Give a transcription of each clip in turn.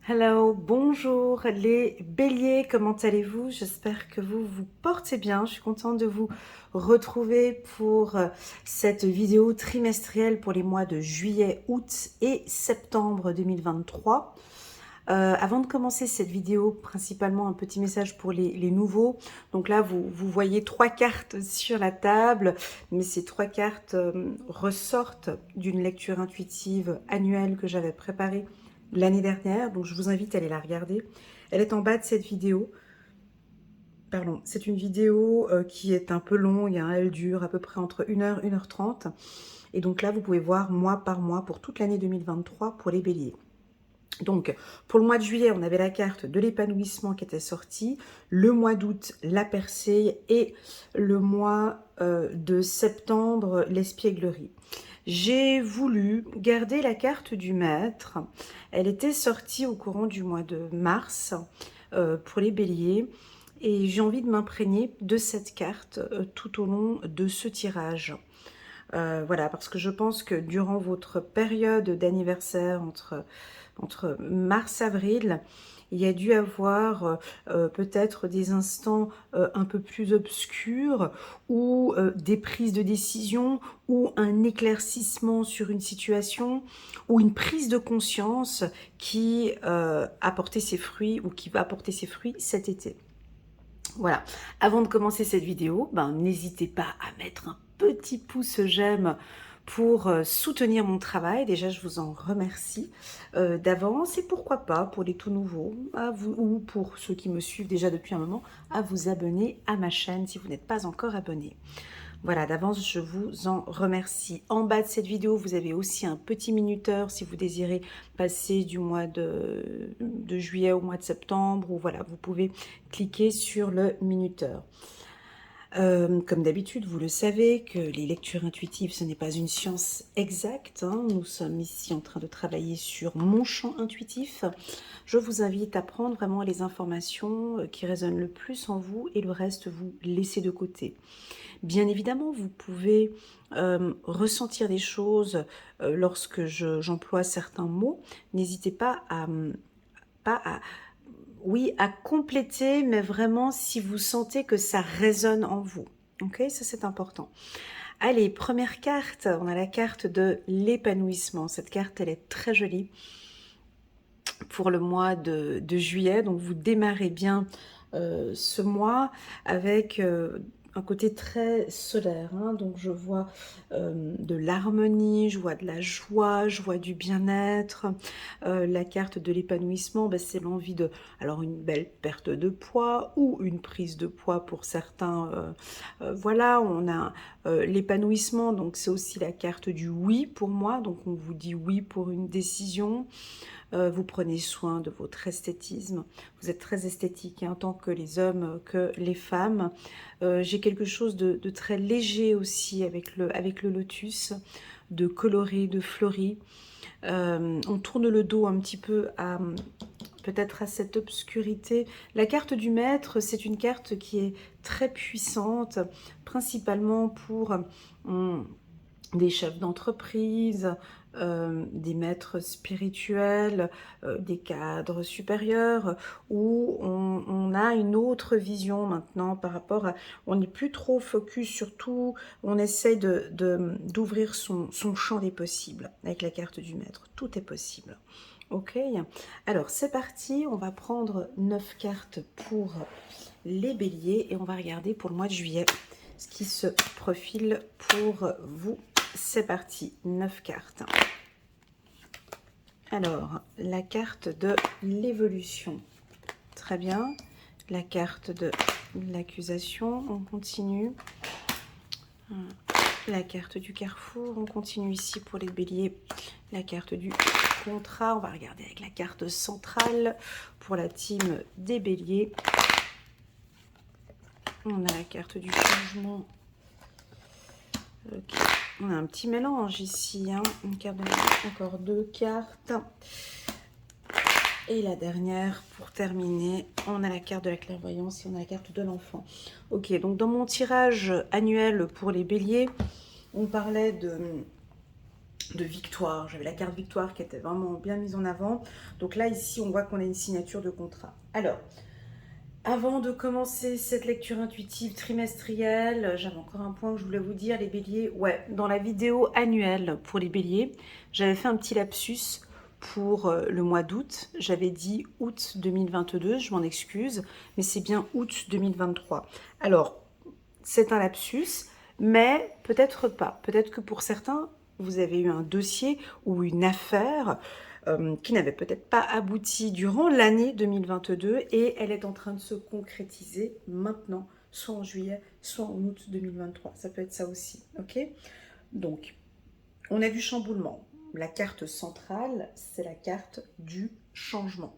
Hello, bonjour les béliers, comment allez-vous? J'espère que vous vous portez bien. Je suis contente de vous retrouver pour cette vidéo trimestrielle pour les mois de juillet, août et septembre 2023. Avant de commencer cette vidéo, principalement un petit message pour les nouveaux. Donc là, vous voyez 3 cartes sur la table, mais ces 3 cartes ressortent d'une lecture intuitive annuelle que j'avais préparée l'année dernière. Donc je vous invite à aller la regarder. Elle est en bas de cette vidéo. Pardon, c'est une vidéo qui est un peu longue, hein, elle dure à peu près entre 1h, 1h30. Et donc là, vous pouvez voir mois par mois pour toute l'année 2023 pour les béliers. Donc, pour le mois de juillet, on avait la carte de l'épanouissement qui était sortie. Le mois d'août, la percée. Et le mois de septembre, l'espièglerie. J'ai voulu garder la carte du maître. Elle était sortie au courant du mois de mars pour les béliers. Et j'ai envie de m'imprégner de cette carte tout au long de ce tirage. Voilà, parce que je pense que durant votre période d'anniversaire entre mars-avril, il y a dû avoir peut-être des instants un peu plus obscurs ou des prises de décision ou un éclaircissement sur une situation ou une prise de conscience qui a porté ses fruits ou qui va porter ses fruits cet été. Voilà, avant de commencer cette vidéo, n'hésitez pas à mettre un petit pouce j'aime pour soutenir mon travail. Déjà, je vous en remercie d'avance et pourquoi pas pour les tout nouveaux ou pour ceux qui me suivent déjà depuis un moment, à vous abonner à ma chaîne si vous n'êtes pas encore abonné. Voilà, d'avance, je vous en remercie. En bas de cette vidéo, vous avez aussi un petit minuteur si vous désirez passer du mois de juillet au mois de septembre. Ou voilà, vous pouvez cliquer sur le minuteur. Comme d'habitude, vous le savez que les lectures intuitives, ce n'est pas une science exacte. Nous sommes ici en train de travailler sur mon champ intuitif. Je vous invite à prendre vraiment les informations qui résonnent le plus en vous et le reste, vous laissez de côté. Bien évidemment, vous pouvez ressentir des choses lorsque j'emploie certains mots. N'hésitez pas à compléter, mais vraiment si vous sentez que ça résonne en vous. Ok, ça c'est important. Allez, première carte, on a la carte de l'épanouissement. Cette carte, elle est très jolie pour le mois de juillet. Donc vous démarrez bien ce mois avec un côté très solaire. Donc je vois de l'harmonie, je vois de la joie, je vois du bien-être. La carte de l'épanouissement, c'est l'envie de... Alors une belle perte de poids ou une prise de poids pour certains. Voilà, on a l'épanouissement, donc c'est aussi la carte du oui pour moi. Donc on vous dit oui pour une décision. Vous prenez soin de votre esthétisme. Vous êtes très esthétique, tant que les hommes que les femmes. J'ai quelque chose de très léger aussi avec le lotus, de coloré, de fleuri. On tourne le dos un petit peu à peut-être à cette obscurité. La carte du maître, c'est une carte qui est très puissante, principalement pour des chefs d'entreprise, des maîtres spirituels, des cadres supérieurs, où on a une autre vision maintenant par rapport à... On n'est plus trop focus sur tout, on essaye d'ouvrir son champ des possibles avec la carte du maître. Tout est possible. Ok, alors c'est parti, on va prendre 9 cartes pour les béliers et on va regarder pour le mois de juillet ce qui se profile pour vous. C'est parti, 9 cartes. Alors, la carte de l'évolution. Très bien. La carte de l'accusation, on continue. La carte du carrefour, on continue ici pour les béliers. La carte du contrat, on va regarder avec la carte centrale pour la team des béliers. On a la carte du changement. Ok. On a un petit mélange ici, une carte de mélange, encore 2 cartes. Et la dernière, pour terminer, on a la carte de la clairvoyance et on a la carte de l'enfant. Ok, donc dans mon tirage annuel pour les béliers, on parlait de victoire. J'avais la carte victoire qui était vraiment bien mise en avant. Donc là, ici, on voit qu'on a une signature de contrat. Alors, avant de commencer cette lecture intuitive trimestrielle, j'avais encore un point que je voulais vous dire, les béliers. Ouais, dans la vidéo annuelle pour les béliers, j'avais fait un petit lapsus pour le mois d'août. J'avais dit août 2022, je m'en excuse, mais c'est bien août 2023. Alors, c'est un lapsus, mais peut-être pas. Peut-être que pour certains, vous avez eu un dossier ou une affaire qui n'avait peut-être pas abouti durant l'année 2022 et elle est en train de se concrétiser maintenant, soit en juillet, soit en août 2023. Ça peut être ça aussi, ok? Donc, on a du chamboulement. La carte centrale, c'est la carte du changement.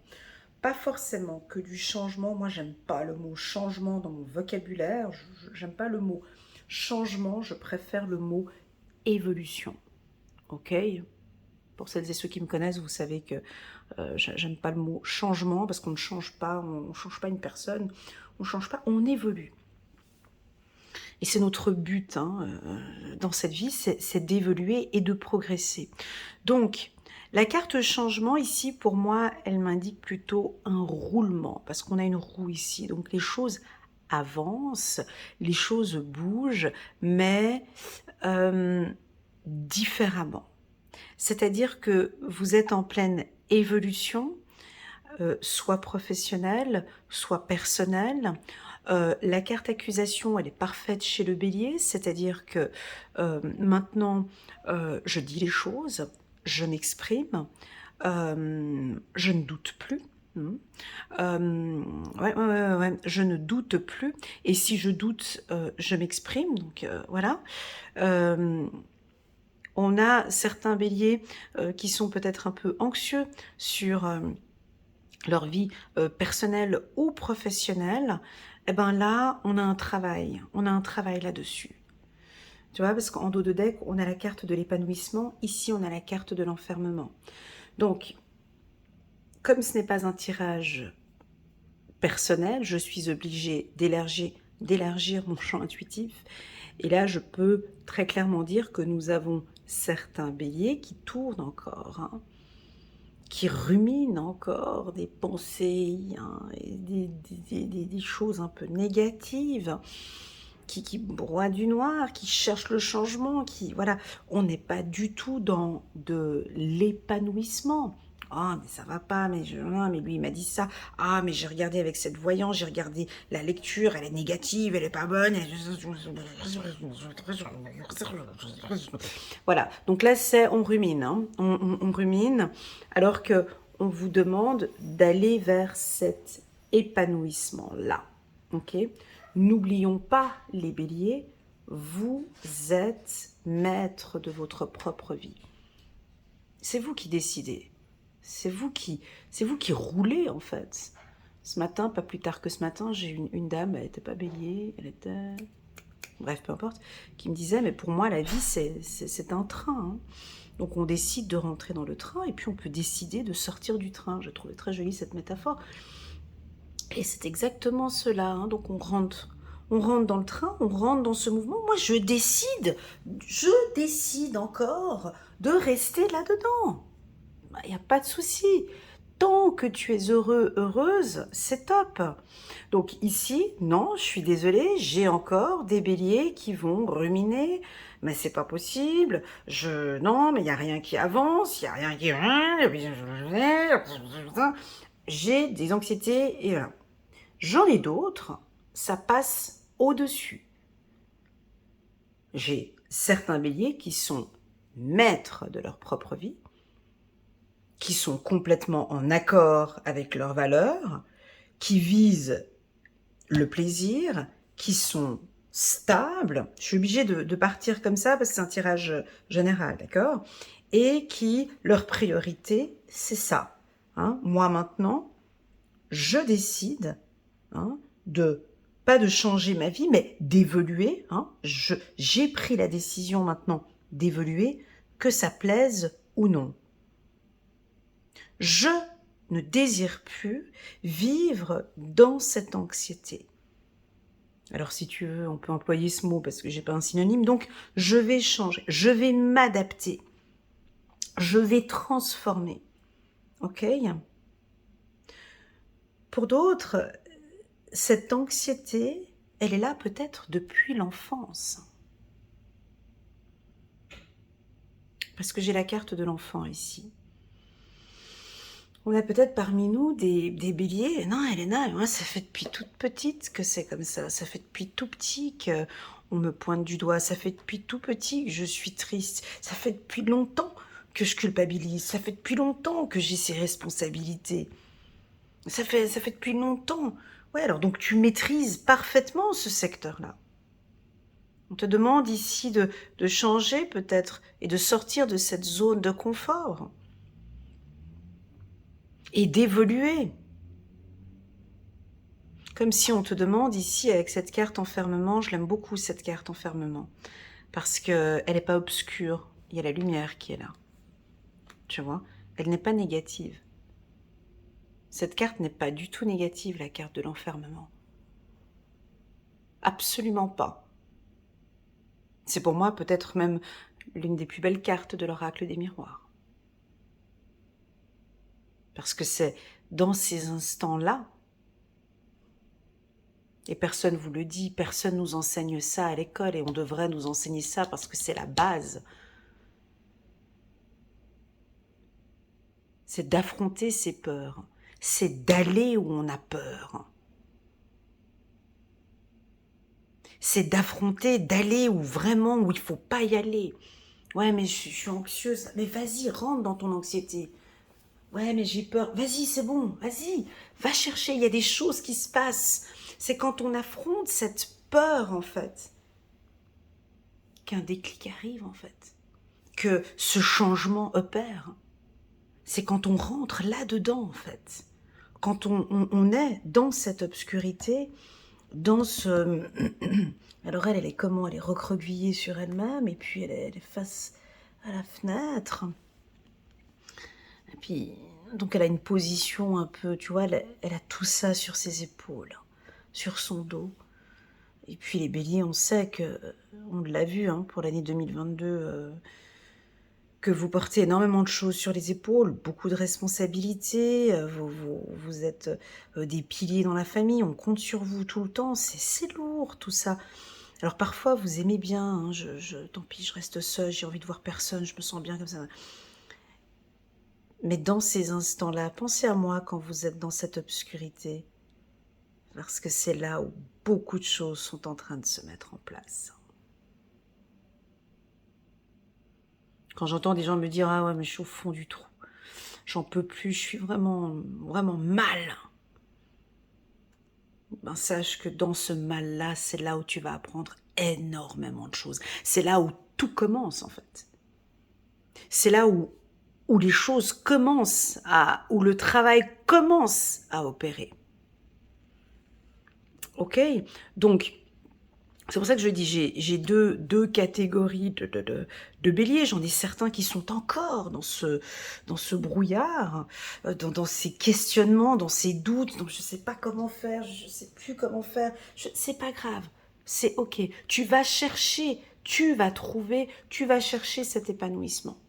Pas forcément que du changement. Moi, j'aime pas le mot changement dans mon vocabulaire. J'aime pas le mot changement. Je préfère le mot évolution. Ok? Pour celles et ceux qui me connaissent, vous savez que j'aime pas le mot changement parce qu'on ne change pas, on change pas une personne, on change pas, on évolue. Et c'est notre but dans cette vie, c'est d'évoluer et de progresser. Donc, la carte changement ici, pour moi, elle m'indique plutôt un roulement, parce qu'on a une roue ici. Donc, les choses avancent, les choses bougent, mais différemment. C'est-à-dire que vous êtes en pleine évolution, soit professionnelle, soit personnelle. La carte accusation, elle est parfaite chez le bélier, c'est-à-dire que maintenant, je dis les choses, je m'exprime, je ne doute plus. Je ne doute plus. Et si je doute, je m'exprime. Donc voilà. On a certains béliers qui sont peut-être un peu anxieux sur leur vie personnelle ou professionnelle. Et ben là, on a un travail là-dessus. Tu vois, parce qu'en dos de deck, on a la carte de l'épanouissement. Ici, on a la carte de l'enfermement. Donc, comme ce n'est pas un tirage personnel, je suis obligée d'élargir mon champ intuitif. Et là, je peux très clairement dire que nous avons certains béliers qui tournent encore, qui ruminent encore des pensées, et des choses un peu négatives, qui broient du noir, qui cherchent le changement, voilà, on n'est pas du tout dans de l'épanouissement. Ah, mais ça va pas, mais lui il m'a dit ça. Ah, mais j'ai regardé avec cette voyance, j'ai regardé la lecture, elle est négative, elle est pas bonne. Voilà, donc là c'est on rumine, on rumine, alors que on vous demande d'aller vers cet épanouissement-là. Ok? N'oublions pas les béliers, vous êtes maître de votre propre vie. C'est vous qui décidez. C'est vous qui roulez en fait. Ce matin, pas plus tard que ce matin, j'ai une dame, elle n'était pas bélier, elle était... Bref, peu importe, qui me disait, mais pour moi, la vie, c'est un train. Donc on décide de rentrer dans le train et puis on peut décider de sortir du train. Je trouvais très jolie cette métaphore. Et c'est exactement cela. Donc on rentre dans le train, on rentre dans ce mouvement. Moi, je décide encore de rester là-dedans. Il n'y a pas de souci. Tant que tu es heureux, heureuse, c'est top. Donc ici, non, je suis désolée, j'ai encore des béliers qui vont ruminer. Mais c'est pas possible. Non, mais il n'y a rien qui avance, il n'y a rien qui... J'ai des anxiétés et voilà. J'en ai d'autres, ça passe au-dessus. J'ai certains béliers qui sont maîtres de leur propre vie, qui sont complètement en accord avec leurs valeurs, qui visent le plaisir, qui sont stables. Je suis obligée de partir comme ça parce que c'est un tirage général, d'accord? Et qui, leur priorité, c'est ça. Moi maintenant, je décide pas de changer ma vie, mais d'évoluer. J'ai pris la décision maintenant d'évoluer, que ça plaise ou non. Je ne désire plus vivre dans cette anxiété. Alors si tu veux, on peut employer ce mot parce que j'ai pas un synonyme. Donc je vais changer, je vais m'adapter. Je vais transformer. Ok? Pour d'autres, cette anxiété, elle est là peut-être depuis l'enfance. Parce que j'ai la carte de l'enfant ici. On a peut-être parmi nous des béliers. Non, Elena, moi, ça fait depuis toute petite que c'est comme ça. Ça fait depuis tout petit qu'on me pointe du doigt. Ça fait depuis tout petit que je suis triste. Ça fait depuis longtemps que je culpabilise. Ça fait depuis longtemps que j'ai ces responsabilités. Ça fait depuis longtemps. Ouais, alors donc tu maîtrises parfaitement ce secteur-là. On te demande ici de changer peut-être et de sortir de cette zone de confort et d'évoluer. Comme si on te demande ici avec cette carte enfermement, je l'aime beaucoup cette carte enfermement, parce qu'elle n'est pas obscure, il y a la lumière qui est là, tu vois, elle n'est pas négative. Cette carte n'est pas du tout négative, la carte de l'enfermement. Absolument pas. C'est pour moi peut-être même l'une des plus belles cartes de l'oracle des miroirs. Parce que c'est dans ces instants-là, et personne vous le dit, personne nous enseigne ça à l'école, et on devrait nous enseigner ça parce que c'est la base. C'est d'affronter ses peurs, c'est d'aller où on a peur. C'est d'affronter, d'aller où vraiment, où il faut pas y aller. Ouais, mais je suis anxieuse. Mais vas-y, rentre dans ton anxiété. Ouais, mais j'ai peur. Vas-y, c'est bon, vas-y. Va chercher, il y a des choses qui se passent. C'est quand on affronte cette peur, en fait, qu'un déclic arrive, en fait. Que ce changement opère. C'est quand on rentre là-dedans, en fait. Quand on est dans cette obscurité, dans ce... Alors elle est comment? Elle est recroquevillée sur elle-même, et puis elle est face à la fenêtre. Et puis, donc elle a une position un peu, tu vois, elle a tout ça sur ses épaules, sur son dos. Et puis les béliers, on sait que, on l'a vu hein, pour l'année 2022, que vous portez énormément de choses sur les épaules, beaucoup de responsabilités, vous êtes des piliers dans la famille, on compte sur vous tout le temps, c'est lourd tout ça. Alors parfois vous aimez bien, hein, tant pis, je reste seule, j'ai envie de voir personne, je me sens bien comme ça. Mais dans ces instants-là, pensez à moi quand vous êtes dans cette obscurité, parce que c'est là où beaucoup de choses sont en train de se mettre en place. Quand j'entends des gens me dire « Ah ouais, mais je suis au fond du trou, j'en peux plus, je suis vraiment, vraiment mal », ben sache que dans ce mal-là, c'est là où tu vas apprendre énormément de choses. C'est là où tout commence en fait. C'est là où les choses commencent où le travail commence à opérer. Ok? Donc, c'est pour ça que je dis, j'ai deux catégories de béliers. J'en ai certains qui sont encore dans ce brouillard, dans ces questionnements, dans ces doutes. Donc je ne sais pas comment faire, je ne sais plus comment faire. C'est pas grave, c'est ok. Tu vas chercher, tu vas trouver, tu vas chercher cet épanouissement.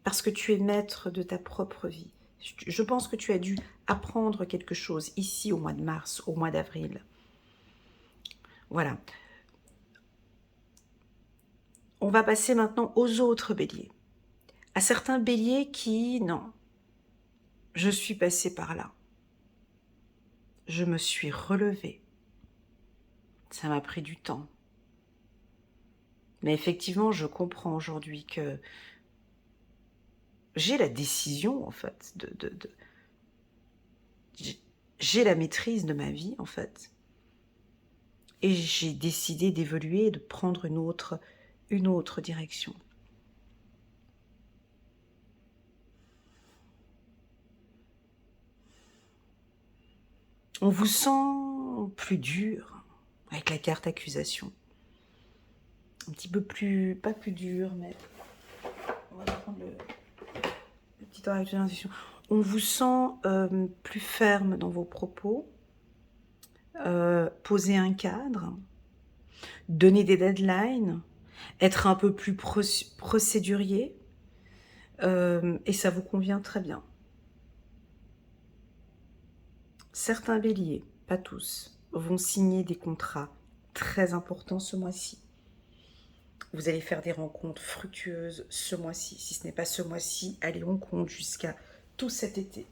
Parce que tu es maître de ta propre vie. Je pense que tu as dû apprendre quelque chose ici au mois de mars, au mois d'avril. Voilà. On va passer maintenant aux autres béliers. À certains béliers qui, non, je suis passée par là. Je me suis relevée. Ça m'a pris du temps. Mais effectivement, je comprends aujourd'hui que j'ai la décision, en fait, j'ai la maîtrise de ma vie, en fait. Et j'ai décidé d'évoluer et de prendre une autre direction. On vous sent plus dur avec la carte accusation. Un petit peu plus, pas plus dur, mais on va prendre le petit oracle de l'intuition. On vous sent plus ferme dans vos propos, poser un cadre, donner des deadlines, être un peu plus procédurier. Et ça vous convient très bien. Certains béliers, pas tous, vont signer des contrats très importants ce mois-ci. Vous allez faire des rencontres fructueuses ce mois-ci. Si ce n'est pas ce mois-ci, allez, on compte jusqu'à tout cet été.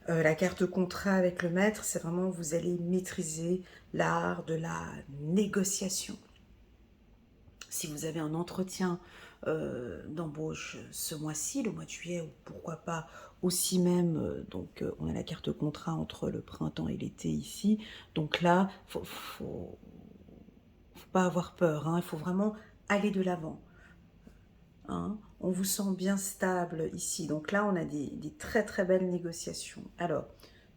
La carte contrat avec le maître, c'est vraiment vous allez maîtriser l'art de la négociation. Si vous avez un entretien d'embauche ce mois-ci, le mois de juillet, ou pourquoi pas aussi même, on a la carte contrat entre le printemps et l'été ici, donc là, faut pas avoir peur, hein, il faut vraiment aller de l'avant. Hein. On vous sent bien stable ici, donc là on a des très très belles négociations. Alors,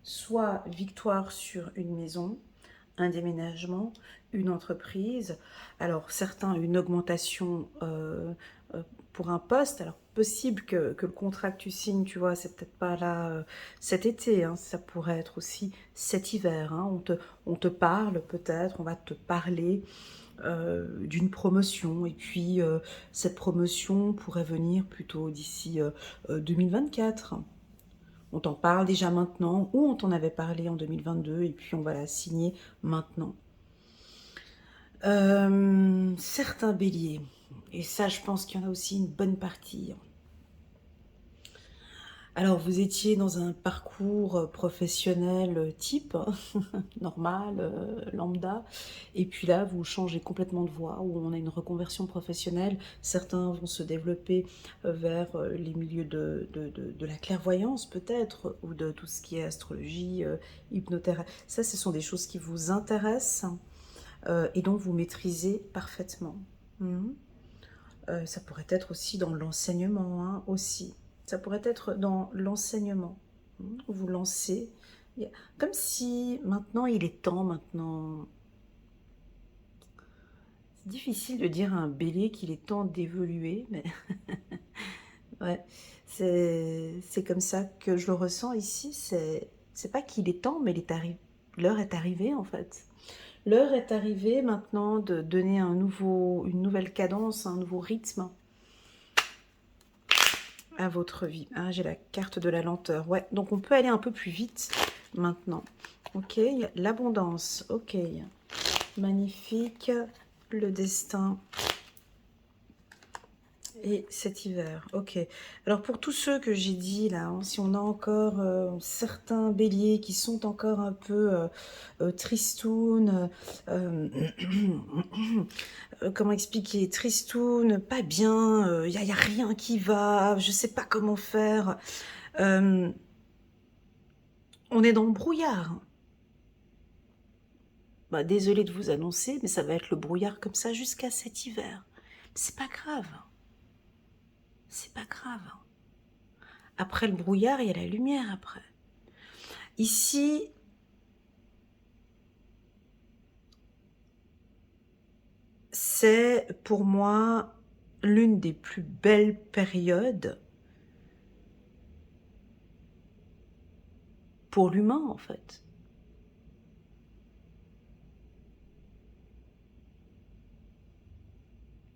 soit victoire sur une maison, un déménagement, une entreprise, alors certains une augmentation pour un poste, alors possible que le contrat que tu signes, tu vois, c'est peut-être pas là cet été, hein, ça pourrait être aussi cet hiver, hein, on te parle peut-être, on va te parler d'une promotion, et puis cette promotion pourrait venir plutôt d'ici 2024. On t'en parle déjà maintenant, ou on t'en avait parlé en 2022, et puis on va la signer maintenant. Certains béliers, et ça je pense qu'il y en a aussi une bonne partie. Alors vous étiez dans un parcours professionnel type, normal, lambda, et puis là vous changez complètement de voie, où on a une reconversion professionnelle. Certains vont se développer vers les milieux de la clairvoyance peut-être, ou de tout ce qui est astrologie, hypnothérapie. Ça, ce sont des choses qui vous intéressent et dont vous maîtrisez parfaitement. Mhm. Ça pourrait être aussi dans l'enseignement, hein, aussi. Ça pourrait être dans l'enseignement. Vous lancez. Comme si maintenant il est temps, maintenant. C'est difficile de dire à un bélier qu'il est temps d'évoluer, mais ouais, c'est comme ça que je le ressens ici. C'est pas qu'il est temps, mais l'heure est arrivée en fait. L'heure est arrivée maintenant de donner une nouvelle cadence, un nouveau rythme à votre vie. Ah, j'ai la carte de la lenteur. Ouais, donc on peut aller un peu plus vite maintenant. Ok, l'abondance. Ok, magnifique. Le destin. Et cet hiver, ok. Alors pour tous ceux que j'ai dit là, hein, si on a encore certains béliers qui sont encore un peu tristounes, comment expliquer, tristounes, pas bien, y a rien qui va, je sais pas comment faire. On est dans le brouillard. Bah, désolée de vous annoncer, mais ça va être le brouillard comme ça jusqu'à cet hiver. C'est pas grave. C'est pas grave. Après le brouillard, il y a la lumière après. Ici, c'est pour moi l'une des plus belles périodes pour l'humain en fait.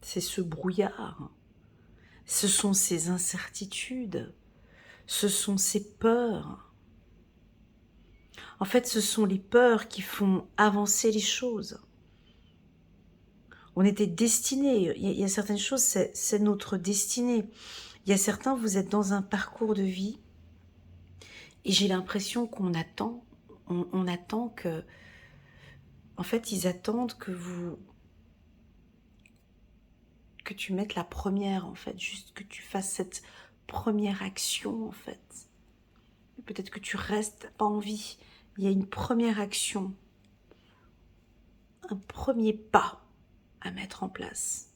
C'est ce brouillard, ce sont ces incertitudes, ce sont ces peurs. En fait, ce sont les peurs qui font avancer les choses. On était destinés, il y a certaines choses, c'est notre destinée. Il y a certains, vous êtes dans un parcours de vie et j'ai l'impression qu'on attend, on attend que, en fait, ils attendent que tu mettes la première, en fait, juste que tu fasses cette première action, en fait. Peut-être que tu restes pas en vie. Il y a une première action, un premier pas à mettre en place.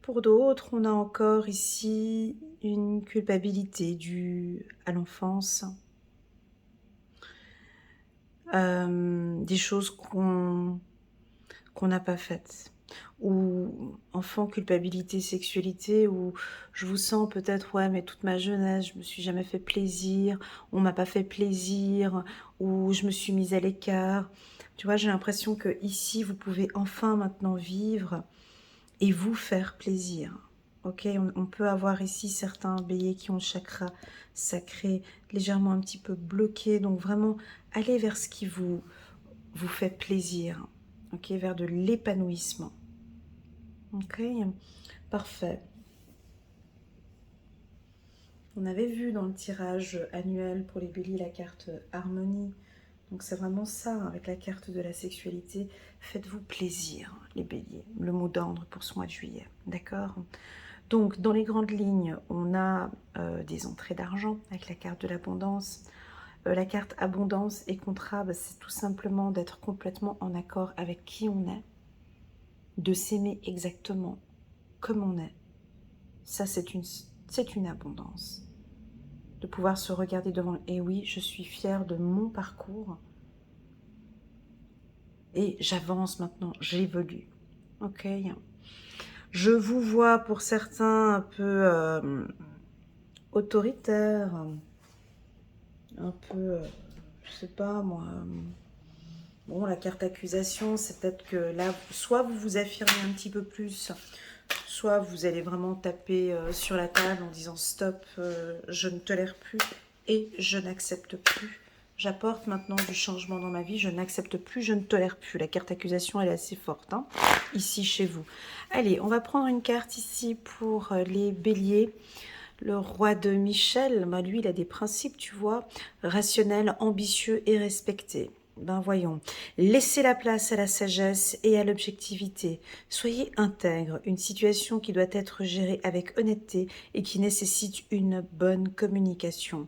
Pour d'autres, on a encore ici une culpabilité due à l'enfance. Des choses qu'on n'a pas faites. Ou enfant, culpabilité, sexualité, où je vous sens peut-être, ouais, mais toute ma jeunesse, je me suis jamais fait plaisir, on m'a pas fait plaisir, ou je me suis mise à l'écart. Tu vois, j'ai l'impression que ici, vous pouvez enfin maintenant vivre et vous faire plaisir. Ok, on peut avoir ici certains béliers qui ont le chakra sacré légèrement un petit peu bloqué. Donc vraiment, allez vers ce qui vous fait plaisir. Ok, vers de l'épanouissement. Ok, parfait. On avait vu dans le tirage annuel pour les béliers la carte harmonie. Donc c'est vraiment ça, hein, avec la carte de la sexualité. Faites-vous plaisir, les béliers. Le mot d'ordre pour ce mois de juillet. D'accord? Donc dans les grandes lignes, on a des entrées d'argent avec la carte de l'abondance. La carte abondance et contrat, bah, c'est tout simplement d'être complètement en accord avec qui on est. De s'aimer exactement comme on est. Ça, c'est une abondance. De pouvoir se regarder devant. Et oui, je suis fière de mon parcours. Et j'avance maintenant, j'évolue. Ok. Je vous vois pour certains un peu autoritaire, un peu, je sais pas moi. Bon, la carte accusation, c'est peut-être que là, soit vous vous affirmez un petit peu plus, soit vous allez vraiment taper sur la table en disant stop, je ne tolère plus et je n'accepte plus. J'apporte maintenant du changement dans ma vie, je n'accepte plus, je ne tolère plus. La carte accusation, elle est assez forte, hein, ici chez vous. Allez, on va prendre une carte ici pour les béliers. Le roi de Michel, bah lui, il a des principes, tu vois, rationnels, ambitieux et respectés. Ben voyons, laissez la place à la sagesse et à l'objectivité. Soyez intègre, une situation qui doit être gérée avec honnêteté et qui nécessite une bonne communication.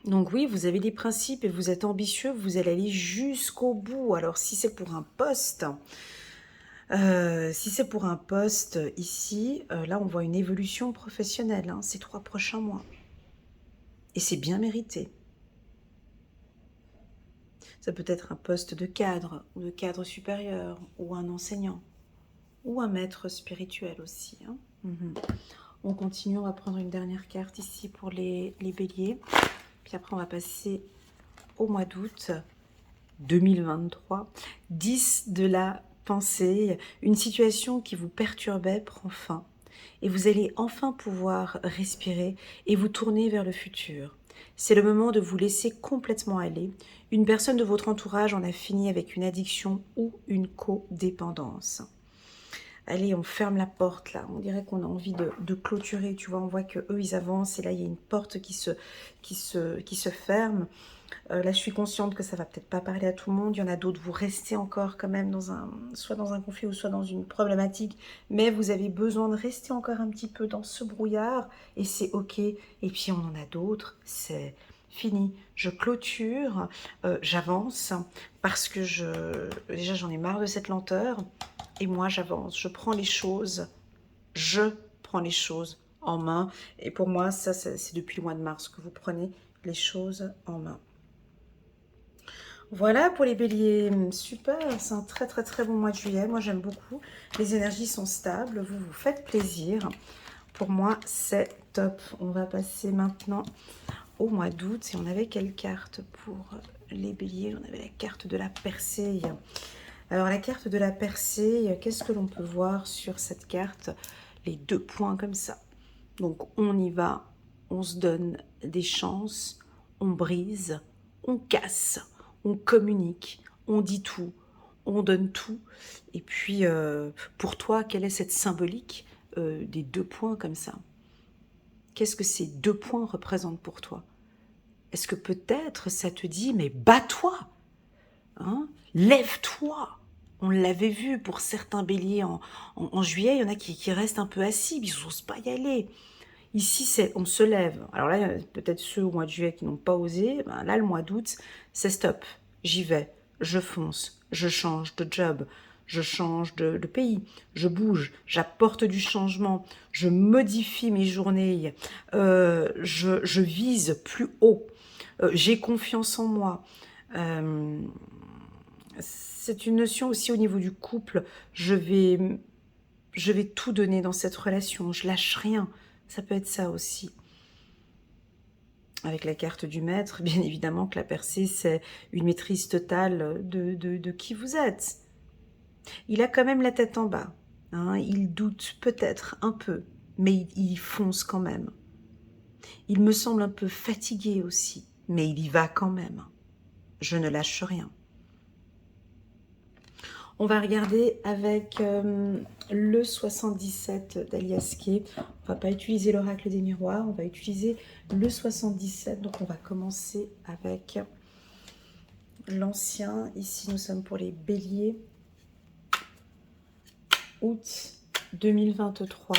Donc oui, vous avez des principes et vous êtes ambitieux, vous allez aller jusqu'au bout. Alors si c'est pour un poste, ici, là on voit une évolution professionnelle, hein, ces 3 prochains mois. Et c'est bien mérité. Ça peut être un poste de cadre, ou de cadre supérieur, ou un enseignant, ou un maître spirituel aussi. Hein. On continue, on va prendre une dernière carte ici pour les béliers. Puis après on va passer au mois d'août 2023. 10 de la pensée, une situation qui vous perturbait prend fin. Et vous allez enfin pouvoir respirer et vous tourner vers le futur. C'est le moment de vous laisser complètement aller. Une personne de votre entourage en a fini avec une addiction ou une codépendance. Allez, on ferme la porte là. On dirait qu'on a envie de clôturer. Tu vois, on voit qu'eux, ils avancent et là, il y a une porte qui se ferme. Là, je suis consciente que ça va peut-être pas parler à tout le monde. Il y en a d'autres, vous restez encore quand même soit dans un conflit ou soit dans une problématique, mais vous avez besoin de rester encore un petit peu dans ce brouillard et c'est ok. Et puis on en a d'autres, c'est fini. Je clôture, j'avance parce que déjà j'en ai marre de cette lenteur et moi j'avance. Je prends les choses en main et pour moi ça c'est depuis le mois de mars que vous prenez les choses en main. Voilà pour les béliers, super, c'est un très très très bon mois de juillet, moi j'aime beaucoup, les énergies sont stables, vous vous faites plaisir, pour moi c'est top. On va passer maintenant au mois d'août et on avait quelle carte pour les béliers? On avait la carte de la percée. Alors la carte de la percée, qu'est-ce que l'on peut voir sur cette carte? Les 2 points comme ça, donc on y va, on se donne des chances, on brise, on casse, on communique, on dit tout, on donne tout. Et puis, pour toi, quelle est cette symbolique des 2 points comme ça? Qu'est-ce que ces 2 points représentent pour toi? Est-ce que peut-être ça te dit, mais bats-toi, hein? Lève-toi. On l'avait vu pour certains béliers en juillet, il y en a qui restent un peu assis, ils n'osent pas y aller. Ici, on se lève. Alors là, peut-être ceux au mois de juillet qui n'ont pas osé, ben là, le mois d'août, c'est stop. J'y vais, je fonce, je change de job, je change de pays, je bouge, j'apporte du changement, je modifie mes journées, je vise plus haut, j'ai confiance en moi. C'est une notion aussi au niveau du couple. Je vais tout donner dans cette relation, je lâche rien. Ça peut être ça aussi. Avec la carte du maître, bien évidemment que la percée, c'est une maîtrise totale de qui vous êtes. Il a quand même la tête en bas. hein, il doute peut-être un peu, mais il fonce quand même. Il me semble un peu fatigué aussi, mais il y va quand même. Je ne lâche rien. On va regarder avec le 77 d'Aliaské. On ne va pas utiliser l'oracle des miroirs, on va utiliser le 77. Donc on va commencer avec l'ancien. Ici nous sommes pour les béliers. Août 2023.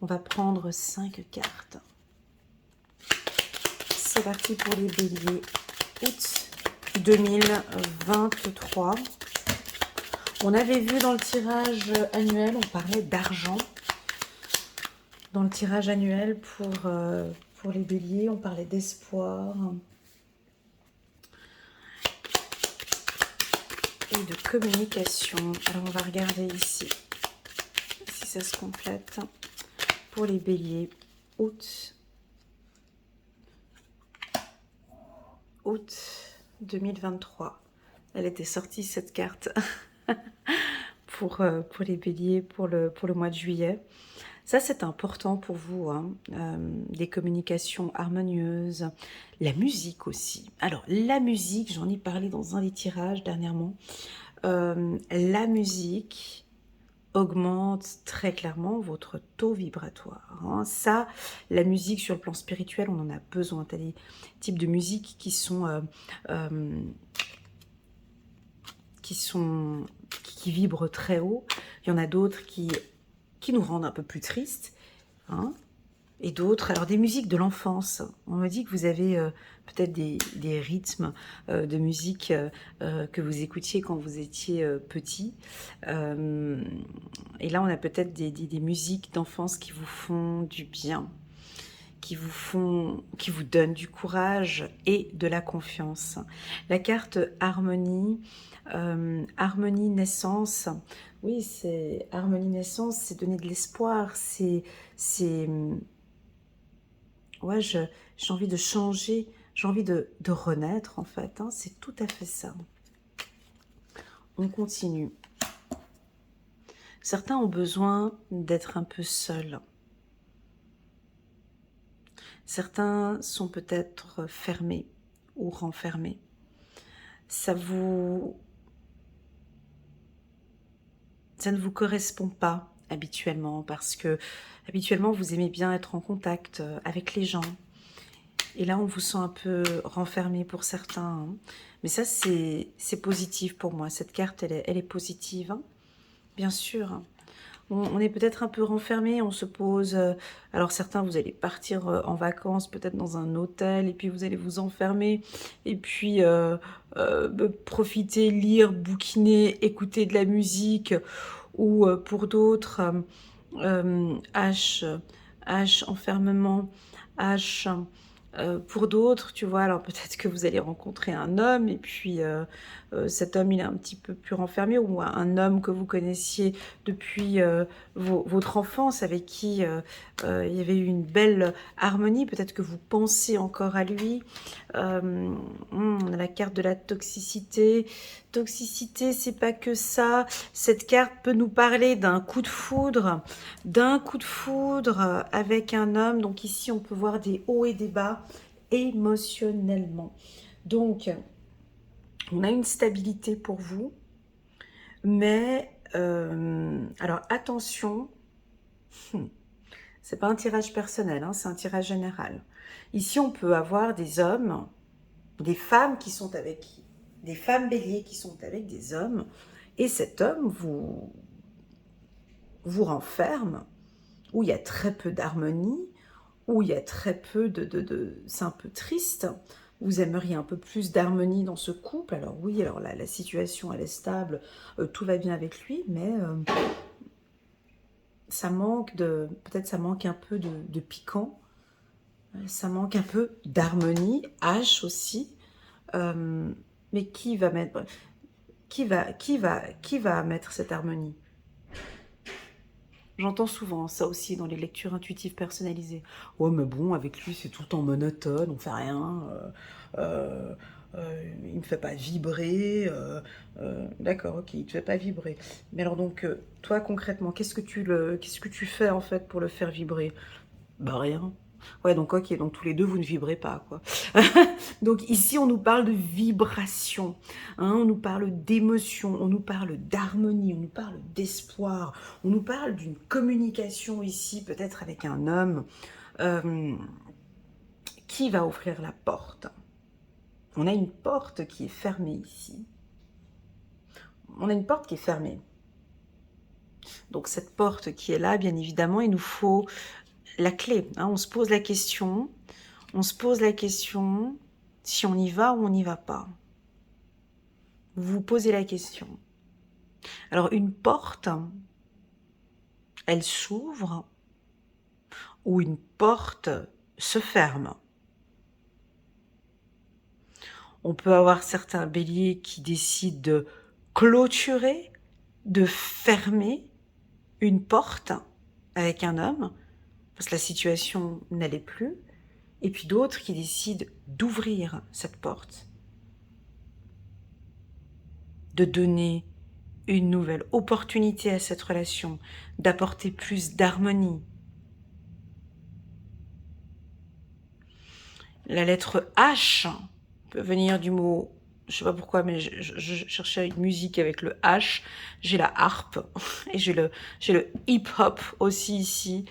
On va prendre 5 cartes. C'est parti pour les béliers. Août 2023. On avait vu dans le tirage annuel, on parlait d'argent. Dans le tirage annuel pour les béliers, on parlait d'espoir et de communication. Alors on va regarder ici si ça se complète. Pour les béliers, août 2023. Elle était sortie cette carte pour les béliers pour le mois de juillet. Ça, c'est important pour vous, hein. Les communications harmonieuses, la musique aussi. Alors, la musique, j'en ai parlé dans un des tirages dernièrement. La musique augmente très clairement votre taux vibratoire, hein. Ça, la musique sur le plan spirituel, on en a besoin. Tu as des types de musique qui vibrent très haut. Il y en a d'autres qui nous rendent un peu plus tristes, hein, et d'autres, alors des musiques de l'enfance. On me dit que vous avez peut-être des rythmes de musique que vous écoutiez quand vous étiez petit. Et là, on a peut-être des musiques d'enfance qui vous font du bien, qui vous donnent du courage et de la confiance. La carte harmonie, harmonie naissance. Oui, c'est harmonie naissance, c'est donner de l'espoir, ouais, j'ai envie de changer, j'ai envie de renaître en fait, hein, c'est tout à fait ça. On continue. Certains ont besoin d'être un peu seuls. Certains sont peut-être fermés ou renfermés. Ça ne vous correspond pas habituellement parce que habituellement vous aimez bien être en contact avec les gens. Et là, on vous sent un peu renfermé pour certains, hein. Mais ça, c'est positif pour moi. Cette carte, elle est positive, hein. Bien sûr. On est peut-être un peu renfermé, on se pose... alors certains, vous allez partir en vacances, peut-être dans un hôtel, et puis vous allez vous enfermer, et puis profiter, lire, bouquiner, écouter de la musique, ou pour d'autres, enfermement, H... pour d'autres, tu vois, alors peut-être que vous allez rencontrer un homme et puis cet homme, il est un petit peu plus renfermé, ou un homme que vous connaissiez depuis votre enfance, avec qui il y avait eu une belle harmonie, peut-être que vous pensez encore à lui. On a la carte de la toxicité. Toxicité, c'est pas que ça. Cette carte peut nous parler d'un coup de foudre, avec un homme. Donc ici, on peut voir des hauts et des bas émotionnellement. Donc, on a une stabilité pour vous, mais alors attention, c'est pas un tirage personnel, hein, c'est un tirage général. Ici, on peut avoir des hommes, des femmes qui sont avec, des femmes béliers qui sont avec des hommes, et cet homme vous renferme, où il y a très peu d'harmonie, où il y a très peu c'est un peu triste. Vous aimeriez un peu plus d'harmonie dans ce couple. Alors oui, alors la situation, elle est stable, tout va bien avec lui, mais ça manque peut-être ça manque un peu de piquant, ça manque un peu d'harmonie, H aussi. Mais qui va mettre cette harmonie? J'entends souvent ça aussi dans les lectures intuitives personnalisées. Ouais, mais bon, avec lui, c'est tout le temps monotone, on fait rien. il me fait pas vibrer. D'accord, ok, il te fait pas vibrer. Mais alors donc, toi concrètement, qu'est-ce que tu fais en fait pour le faire vibrer? Bah rien. Ouais, donc ok, donc tous les deux vous ne vibrez pas, quoi. Donc ici on nous parle de vibration, hein, on nous parle d'émotion, on nous parle d'harmonie, on nous parle d'espoir, on nous parle d'une communication ici, peut-être avec un homme euh, qui va ouvrir la porte. On a une porte qui est fermée ici. On a une porte qui est fermée. Donc cette porte qui est là, bien évidemment, il nous faut la clé. Hein. On se pose la question. On se pose la question si on y va ou on n'y va pas. Vous vous posez la question. Alors une porte, elle s'ouvre ou une porte se ferme. On peut avoir certains béliers qui décident de clôturer, de fermer une porte avec un homme, parce que la situation n'allait plus, et puis d'autres qui décident d'ouvrir cette porte, de donner une nouvelle opportunité à cette relation, d'apporter plus d'harmonie. La lettre H peut venir du mot, je sais pas pourquoi, mais je cherchais une musique avec le H. J'ai la harpe et j'ai le hip-hop aussi ici.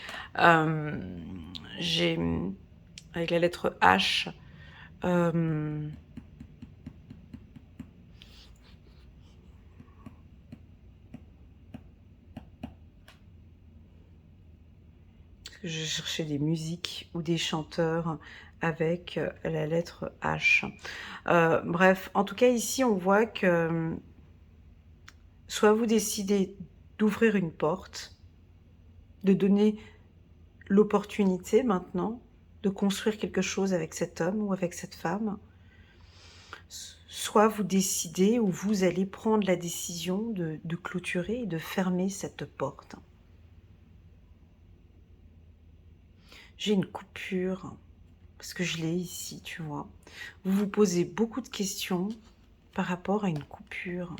J'ai avec la lettre H. Je cherchais des musiques ou des chanteurs avec la lettre H. Bref, en tout cas ici on voit que soit vous décidez d'ouvrir une porte, de donner l'opportunité maintenant de construire quelque chose avec cet homme ou avec cette femme, soit vous décidez ou vous allez prendre la décision de clôturer et de fermer cette porte. J'ai une coupure, parce que je l'ai ici, tu vois. Vous vous posez beaucoup de questions par rapport à une coupure.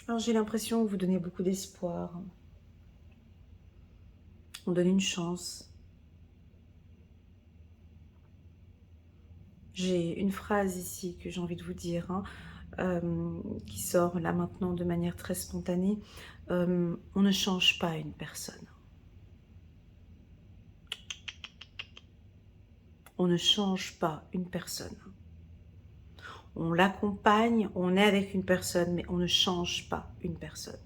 Alors j'ai l'impression que vous donnez beaucoup d'espoir. On donne une chance. J'ai une phrase ici que j'ai envie de vous dire, hein, qui sort là maintenant de manière très spontanée. On ne change pas une personne. On ne change pas une personne. On l'accompagne, on est avec une personne, mais on ne change pas une personne.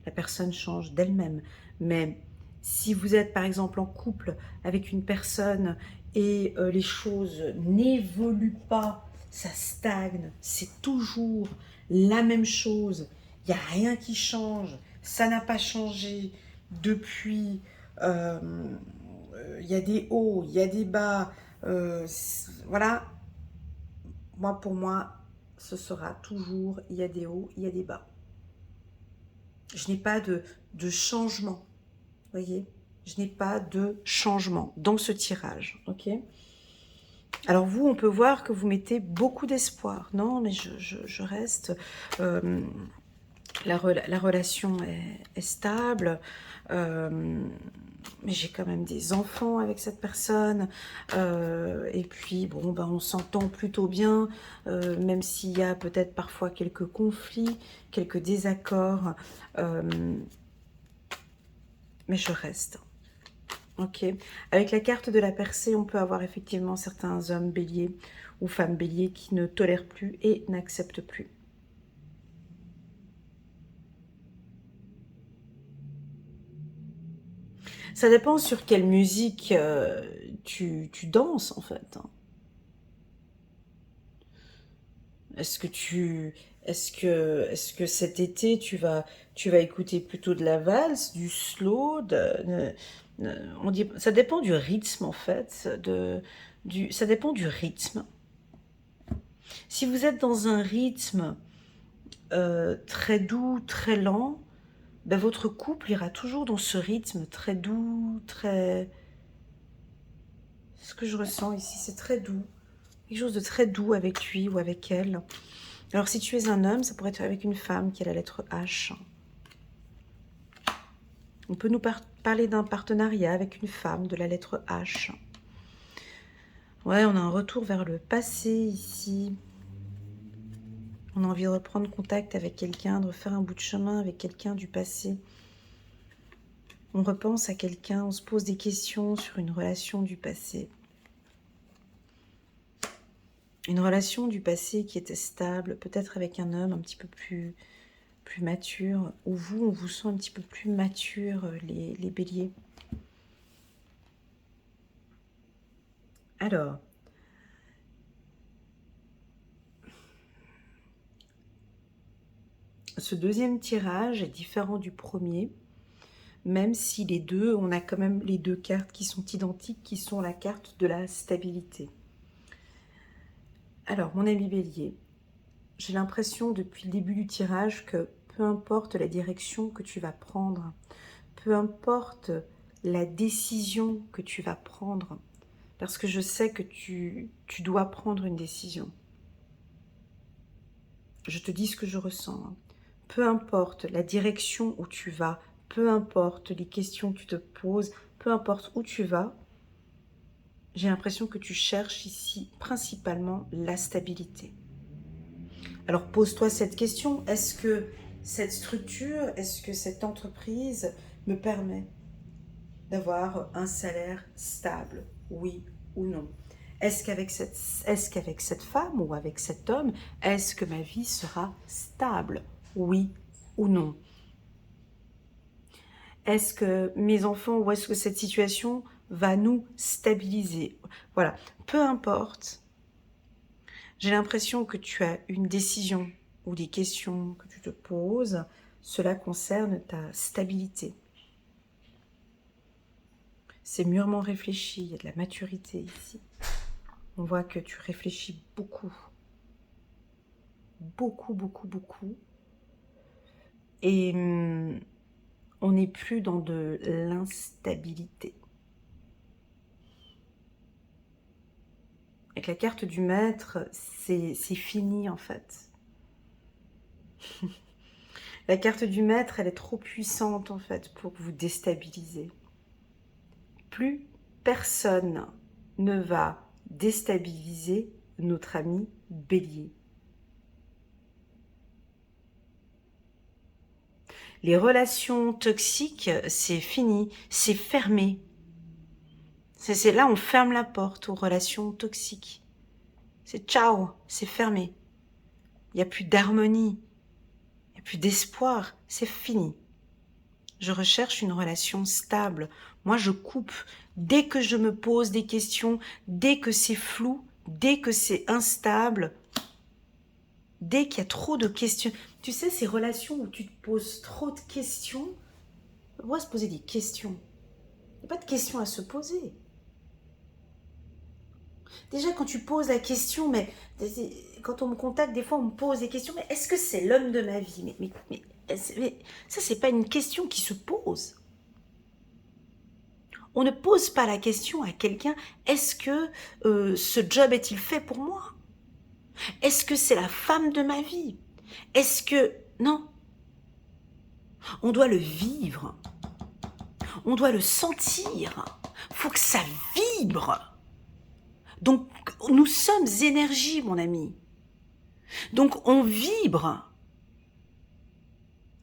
La personne change d'elle-même. Mais si vous êtes par exemple en couple avec une personne et les choses n'évoluent pas, ça stagne, c'est toujours la même chose, il n'y a rien qui change, ça n'a pas changé depuis, il y a des hauts, il y a des bas, voilà, moi pour moi, ce sera toujours, il y a des hauts, il y a des bas. Je n'ai pas de changement, voyez, je n'ai pas de changement dans ce tirage, ok. Alors vous, on peut voir que vous mettez beaucoup d'espoir. Non, mais je reste. La relation est stable. Mais j'ai quand même des enfants avec cette personne. Et puis, bon, ben, on s'entend plutôt bien, même s'il y a peut-être parfois quelques conflits, quelques désaccords. Mais je reste. Ok. Avec la carte de la percée, on peut avoir effectivement certains hommes béliers ou femmes béliers qui ne tolèrent plus et n'acceptent plus. Ça dépend sur quelle musique tu danses en fait. Est-ce que est-ce que cet été tu vas écouter plutôt de la valse, du slow, on dit, ça dépend du rythme en fait, ça dépend du rythme. Si vous êtes dans un rythme très doux, très lent, ben, votre couple ira toujours dans ce rythme très doux, très... Ce que je ressens ici, c'est très doux. Quelque chose de très doux avec lui ou avec elle. Alors, si tu es un homme, ça pourrait être avec une femme qui a la lettre H. On peut nous parler d'un partenariat avec une femme de la lettre H. Ouais, on a un retour vers le passé ici. On a envie de reprendre contact avec quelqu'un, de refaire un bout de chemin avec quelqu'un du passé. On repense à quelqu'un, on se pose des questions sur une relation du passé. Une relation du passé qui était stable, peut-être avec un homme un petit peu plus mature, ou vous, on vous sent un petit peu plus mature, les béliers. Alors, ce deuxième tirage est différent du premier, même si les deux, on a quand même les deux cartes qui sont identiques, qui sont la carte de la stabilité. Alors, mon ami bélier, j'ai l'impression depuis le début du tirage que peu importe la direction que tu vas prendre, peu importe la décision que tu vas prendre, parce que je sais que tu dois prendre une décision. Je te dis ce que je ressens. Hein. Peu importe la direction où tu vas, peu importe les questions que tu te poses, peu importe où tu vas, j'ai l'impression que tu cherches ici principalement la stabilité. Alors pose-toi cette question, est-ce que cette structure, est-ce que cette entreprise me permet d'avoir un salaire stable, oui ou non? Est-ce qu'avec cette femme ou avec cet homme, est-ce que ma vie sera stable, oui ou non? Est-ce que mes enfants ou est-ce que cette situation va nous stabiliser? Voilà, peu importe. J'ai l'impression que tu as une décision ou des questions que tu te poses. Cela concerne ta stabilité. C'est mûrement réfléchi, il y a de la maturité ici. On voit que tu réfléchis beaucoup. Beaucoup, beaucoup, beaucoup. Et on n'est plus dans de l'instabilité. Avec la carte du maître, c'est fini en fait. La carte du maître, elle est trop puissante en fait pour vous déstabiliser. Plus personne ne va déstabiliser notre ami Bélier. Les relations toxiques, c'est fini, c'est fermé. C'est là, on ferme la porte aux relations toxiques. C'est ciao, c'est fermé. Il n'y a plus d'harmonie, il n'y a plus d'espoir, c'est fini. Je recherche une relation stable. Moi, je coupe. Dès que je me pose des questions, dès que c'est flou, dès que c'est instable, dès qu'il y a trop de questions. Tu sais, ces relations où tu te poses trop de questions, on doit se poser des questions. Il n'y a pas de questions à se poser. Déjà, quand tu poses la question, mais quand on me contacte, des fois, on me pose des questions, mais est-ce que c'est l'homme de ma vie? Mais ça, c'est pas une question qui se pose. On ne pose pas la question à quelqu'un, est-ce que ce job est-il fait pour moi? Est-ce que c'est la femme de ma vie? Est-ce que... Non. On doit le vivre. On doit le sentir. Faut que ça vibre. Donc, nous sommes énergie, mon ami. Donc, on vibre.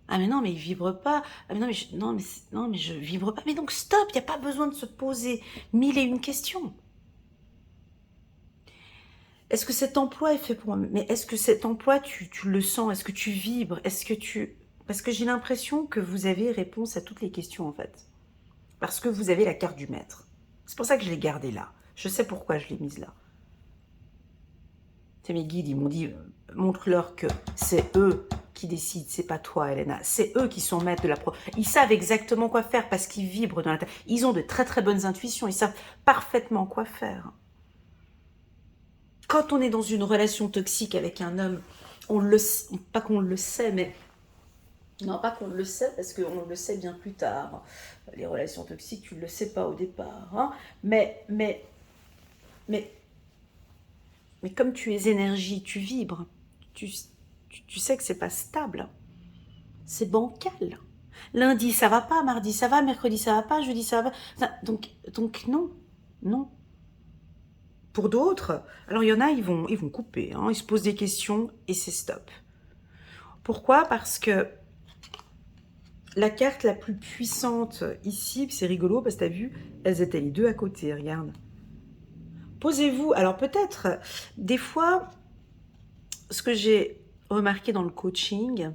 Ah mais non, mais il vibre pas. Ah mais non, mais je vibre pas. Mais donc, stop, il n'y a pas besoin de se poser 1001 questions. Est-ce que cet emploi est fait pour moi? Mais est-ce que cet emploi, tu le sens? Est-ce que tu vibres? Est-ce que tu... Parce que j'ai l'impression que vous avez réponse à toutes les questions, en fait. Parce que vous avez la carte du maître. C'est pour ça que je l'ai gardée là. Je sais pourquoi je l'ai mise là. C'est mes guides, ils m'ont dit, montre-leur que c'est eux qui décident, c'est pas toi, Elena. C'est eux qui sont maîtres de la pro. Ils savent exactement quoi faire parce qu'ils vibrent dans la tête. Ils ont de très très bonnes intuitions. Ils savent parfaitement quoi faire. Quand on est dans une relation toxique avec un homme, on le, pas qu'on le sait, mais Non, pas qu'on le sait, parce qu'on le sait bien plus tard. Les relations toxiques, tu ne le sais pas au départ. Hein. Mais, mais comme tu es énergie, tu vibres, tu sais que c'est pas stable. C'est bancal. Lundi, ça va pas, mardi, ça va, mercredi, ça va pas, jeudi, ça va pas. Enfin, donc non, non. Pour d'autres, alors il y en a, ils vont couper, hein, ils se posent des questions et c'est stop. Pourquoi? Parce que la carte la plus puissante ici, c'est rigolo parce que tu as vu, elles étaient les deux à côté, regarde. Posez-vous, alors peut-être, des fois, ce que j'ai remarqué dans le coaching,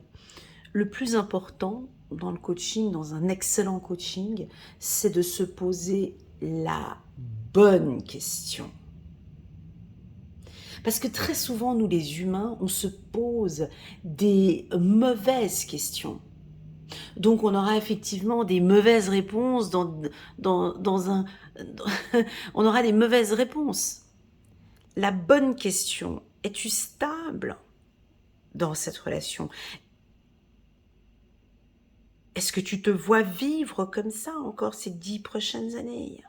le plus important dans le coaching, dans un excellent coaching, c'est de se poser la bonne question. Parce que très souvent, nous les humains, on se pose des mauvaises questions. Donc on aura effectivement des mauvaises réponses dans un... on aura des mauvaises réponses. La bonne question, es-tu stable dans cette relation? Est-ce que tu te vois vivre comme ça encore ces 10 prochaines années?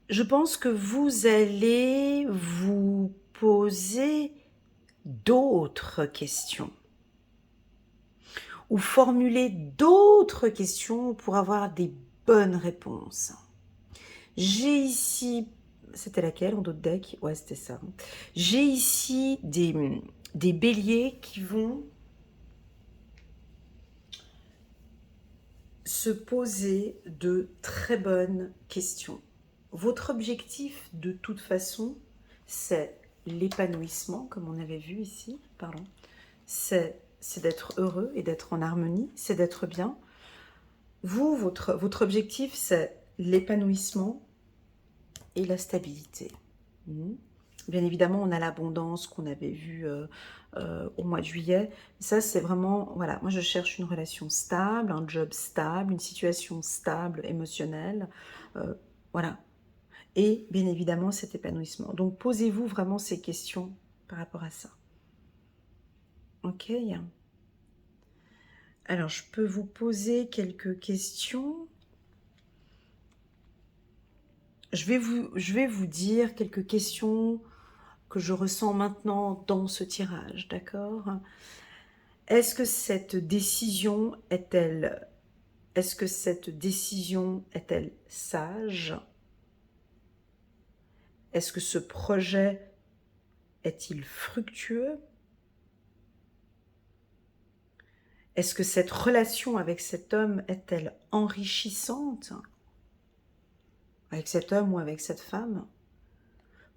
Je pense que vous allez vous poser d'autres questions ou formuler d'autres questions pour avoir des bonnes réponses. J'ai ici, c'était laquelle en d'autres decks? Ouais, c'était ça. J'ai ici des béliers qui vont se poser de très bonnes questions. Votre objectif, de toute façon, c'est l'épanouissement, comme on avait vu ici, pardon. C'est d'être heureux et d'être en harmonie, c'est d'être bien. Vous, votre objectif, c'est l'épanouissement et la stabilité. Bien évidemment, on a l'abondance qu'on avait vue au mois de juillet. Ça, c'est vraiment, voilà, moi je cherche une relation stable, un job stable, une situation stable, émotionnelle. Voilà. Et bien évidemment, cet épanouissement. Donc, posez-vous vraiment ces questions par rapport à ça. Ok. Alors, je peux vous poser quelques questions. Je vais vous dire quelques questions que je ressens maintenant dans ce tirage, d'accord? Est-ce que cette décision est-elle sage? Est-ce que ce projet est-il fructueux? Est-ce que cette relation avec cet homme est-elle enrichissante? Avec cet homme ou avec cette femme?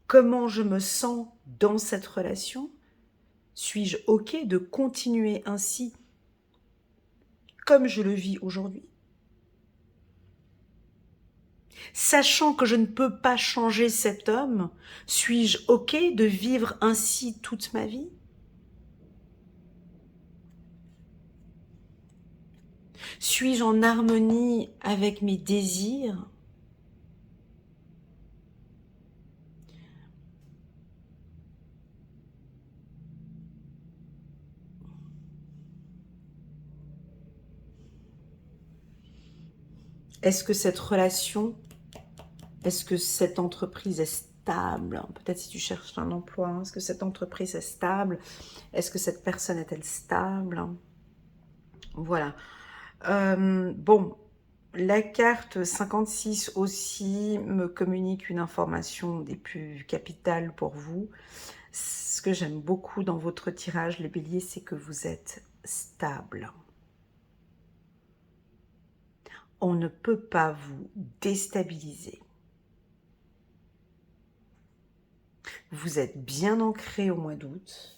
Comment je me sens dans cette relation? Suis-je OK de continuer ainsi comme je le vis aujourd'hui? Sachant que je ne peux pas changer cet homme, suis-je OK de vivre ainsi toute ma vie? Suis-je en harmonie avec mes désirs? Est-ce que cette relation, est-ce que cette entreprise est stable? Peut-être si tu cherches un emploi, est-ce que cette entreprise est stable? Est-ce que cette personne est-elle stable? Voilà. Bon, la carte 56 aussi me communique une information des plus capitales pour vous. Ce que j'aime beaucoup dans votre tirage, les béliers, c'est que vous êtes stable. On ne peut pas vous déstabiliser. Vous êtes bien ancré au mois d'août.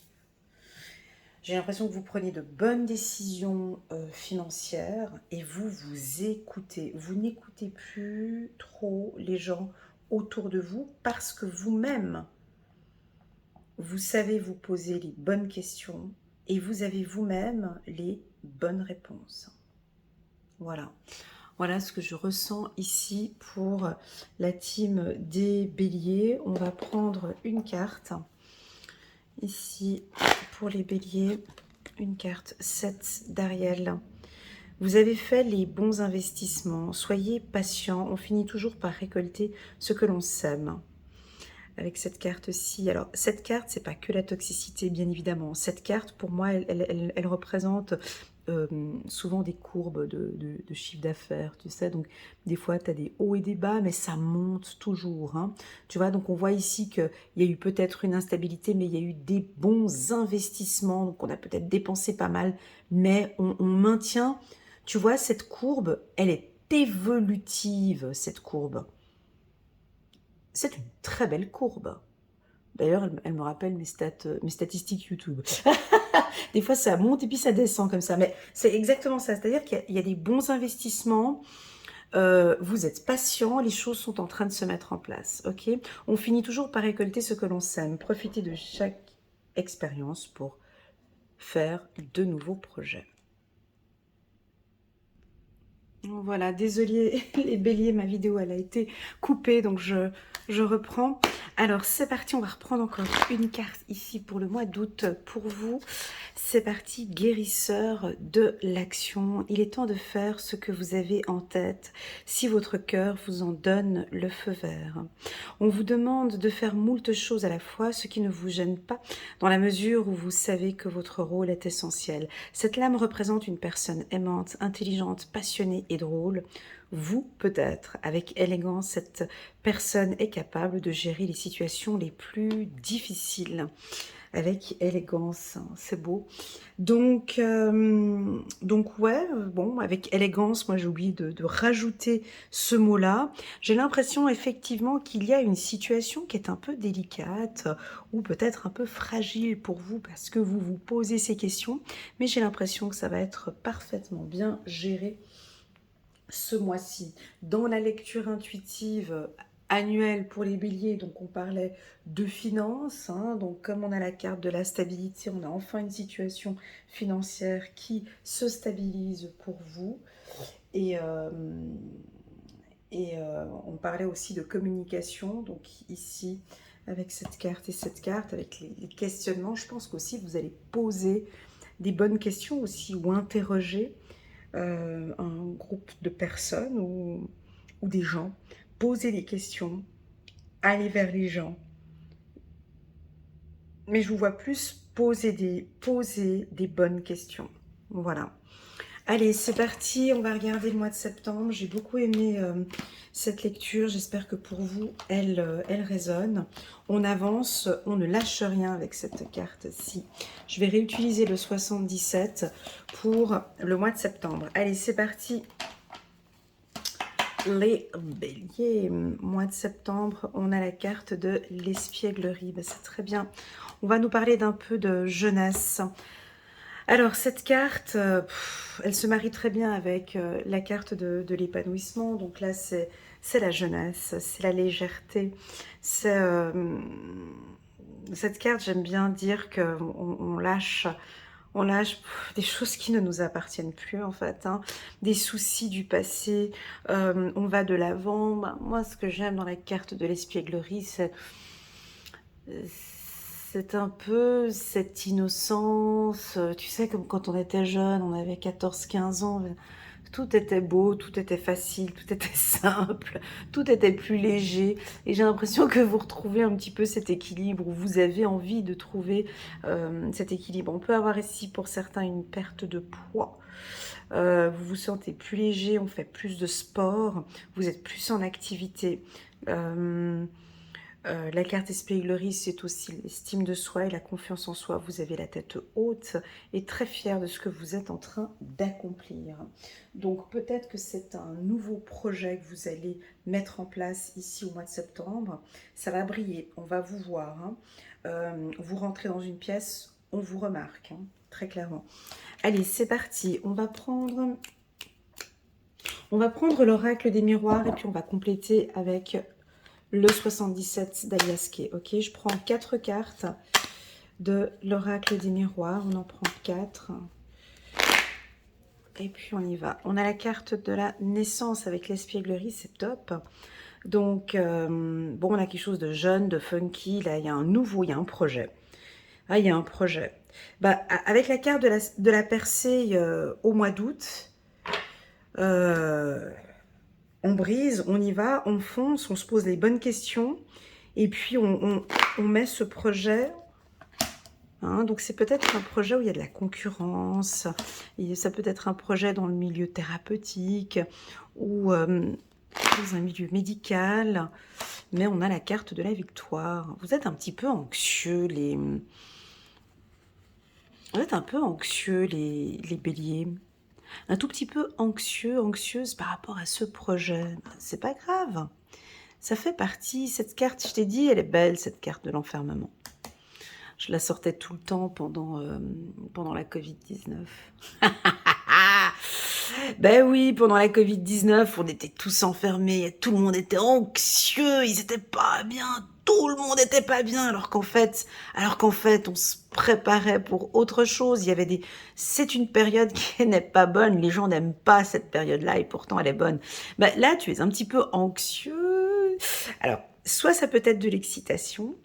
J'ai l'impression que vous prenez de bonnes décisions financières et vous écoutez. Vous n'écoutez plus trop les gens autour de vous parce que vous-même, vous savez vous poser les bonnes questions et vous avez vous-même les bonnes réponses. Voilà. Voilà ce que je ressens ici pour la team des béliers. On va prendre une carte ici pour les béliers. Une carte, 7 d'Ariel. Vous avez fait les bons investissements. Soyez patient. On finit toujours par récolter ce que l'on sème. Avec cette carte-ci. Alors, cette carte, c'est pas que la toxicité, bien évidemment. Cette carte, pour moi, elle représente souvent des courbes de chiffre d'affaires, tu sais. Donc, des fois, tu as des hauts et des bas, mais ça monte toujours, hein. Tu vois, donc on voit ici qu'il y a eu peut-être une instabilité, mais il y a eu des bons investissements. Donc, on a peut-être dépensé pas mal, mais on maintient. Tu vois, cette courbe, elle est évolutive, cette courbe. C'est une très belle courbe. D'ailleurs, elle me rappelle mes statistiques YouTube. Des fois, ça monte et puis ça descend comme ça. Mais c'est exactement ça. C'est-à-dire qu'il y a des bons investissements. Vous êtes patient. Les choses sont en train de se mettre en place. Ok. On finit toujours par récolter ce que l'on sème. Profitez de chaque expérience pour faire de nouveaux projets. Voilà, désolée les béliers, ma vidéo elle a été coupée, donc je reprends. Alors c'est parti, on va reprendre encore une carte ici pour le mois d'août pour vous. C'est parti, guérisseur de l'action. Il est temps de faire ce que vous avez en tête, si votre cœur vous en donne le feu vert. On vous demande de faire moult choses à la fois, ce qui ne vous gêne pas, dans la mesure où vous savez que votre rôle est essentiel. Cette lame représente une personne aimante, intelligente, passionnée et drôle. Vous, peut-être, avec élégance, cette personne est capable de gérer les situations les plus difficiles. Avec élégance, hein, c'est beau. Donc ouais, bon, avec élégance, moi j'ai oublié de rajouter ce mot-là. J'ai l'impression effectivement qu'il y a une situation qui est un peu délicate ou peut-être un peu fragile pour vous parce que vous vous posez ces questions, mais j'ai l'impression que ça va être parfaitement bien géré ce mois-ci. Dans la lecture intuitive annuelle pour les béliers, donc on parlait de finances, hein, donc comme on a la carte de la stabilité, on a enfin une situation financière qui se stabilise pour vous. Et, on parlait aussi de communication, donc ici, avec cette carte et cette carte, avec les questionnements, je pense qu'aussi vous allez poser des bonnes questions aussi ou interroger un groupe de personnes ou des gens, poser des questions, aller vers les gens. Mais je vous vois plus poser des bonnes questions. Voilà. Allez, c'est parti, on va regarder le mois de septembre. J'ai beaucoup aimé cette lecture, j'espère que pour vous, elle résonne. On avance, on ne lâche rien avec cette carte-ci. Je vais réutiliser le 77 pour le mois de septembre. Allez, c'est parti. Les béliers, mois de septembre, on a la carte de l'espièglerie. Ben, c'est très bien. On va nous parler d'un peu de jeunesse. Alors, cette carte, elle se marie très bien avec la carte de l'épanouissement. Donc là, c'est la jeunesse, c'est la légèreté. Cette carte, j'aime bien dire qu'on lâche des choses qui ne nous appartiennent plus en fait, hein. Des soucis du passé, on va de l'avant. Ben, moi, ce que j'aime dans la carte de l'espièglerie, c'est un peu cette innocence, tu sais, comme quand on était jeune, on avait 14-15 ans, tout était beau, tout était facile, tout était simple, tout était plus léger. Et j'ai l'impression que vous retrouvez un petit peu cet équilibre, où vous avez envie de trouver cet équilibre. On peut avoir ici pour certains une perte de poids. Vous vous sentez plus léger, on fait plus de sport, vous êtes plus en activité. La carte espièglerie, c'est aussi l'estime de soi et la confiance en soi. Vous avez la tête haute et très fière de ce que vous êtes en train d'accomplir. Donc peut-être que c'est un nouveau projet que vous allez mettre en place ici au mois de septembre. Ça va briller, on va vous voir, hein. Vous rentrez dans une pièce, on vous remarque, hein, très clairement. Allez, c'est parti. On va prendre l'oracle des miroirs et puis on va compléter avec le 77 d'Aliasqué. Ok, je prends 4 cartes de l'oracle des miroirs. On en prend 4. Et puis on y va. On a la carte de la naissance avec l'espièglerie, c'est top. Donc, bon, on a quelque chose de jeune, de funky. Là, il y a un nouveau, il y a un projet. Ah, il y a un projet. Bah, avec la carte de la percée au mois d'août, euh, on brise, on y va, on fonce, on se pose les bonnes questions et puis on met ce projet. Hein, donc c'est peut-être un projet où il y a de la concurrence, et ça peut être un projet dans le milieu thérapeutique ou dans un milieu médical, mais on a la carte de la victoire. Vous êtes un petit peu anxieux, vous êtes un peu anxieux les béliers. Un tout petit peu anxieux, anxieuse par rapport à ce projet. C'est pas grave. Ça fait partie, cette carte, je t'ai dit, elle est belle, cette carte de l'enfermement. Je la sortais tout le temps pendant la Covid-19. Ben oui, pendant la Covid-19, on était tous enfermés, tout le monde était anxieux, ils étaient pas bien, tout le monde était pas bien, alors qu'en fait, on se préparait pour autre chose. Il y avait c'est une période qui n'est pas bonne, les gens n'aiment pas cette période-là et pourtant elle est bonne. Ben là, tu es un petit peu anxieux. Alors, soit ça peut être de l'excitation,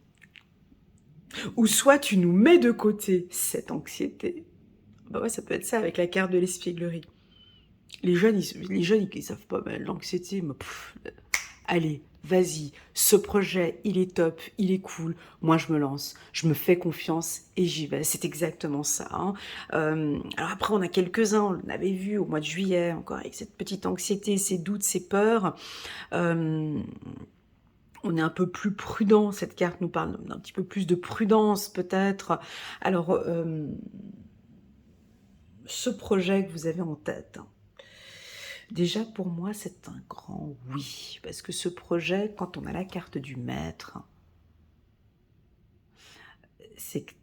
ou soit tu nous mets de côté cette anxiété. Bah ouais, ça peut être ça avec la carte de l'espièglerie. Les jeunes, ils savent pas mal l'anxiété, mais allez, vas-y, ce projet, il est top, il est cool, moi je me lance, je me fais confiance et j'y vais. C'est exactement ça. Hein. Alors après, on a quelques-uns, on l'avait vu au mois de juillet, encore avec cette petite anxiété, ces doutes, ces peurs. On est un peu plus prudent, cette carte nous parle d'un petit peu plus de prudence peut-être. Alors, ce projet que vous avez en tête, déjà pour moi c'est un grand oui, parce que ce projet, quand on a la carte du maître, c'est que,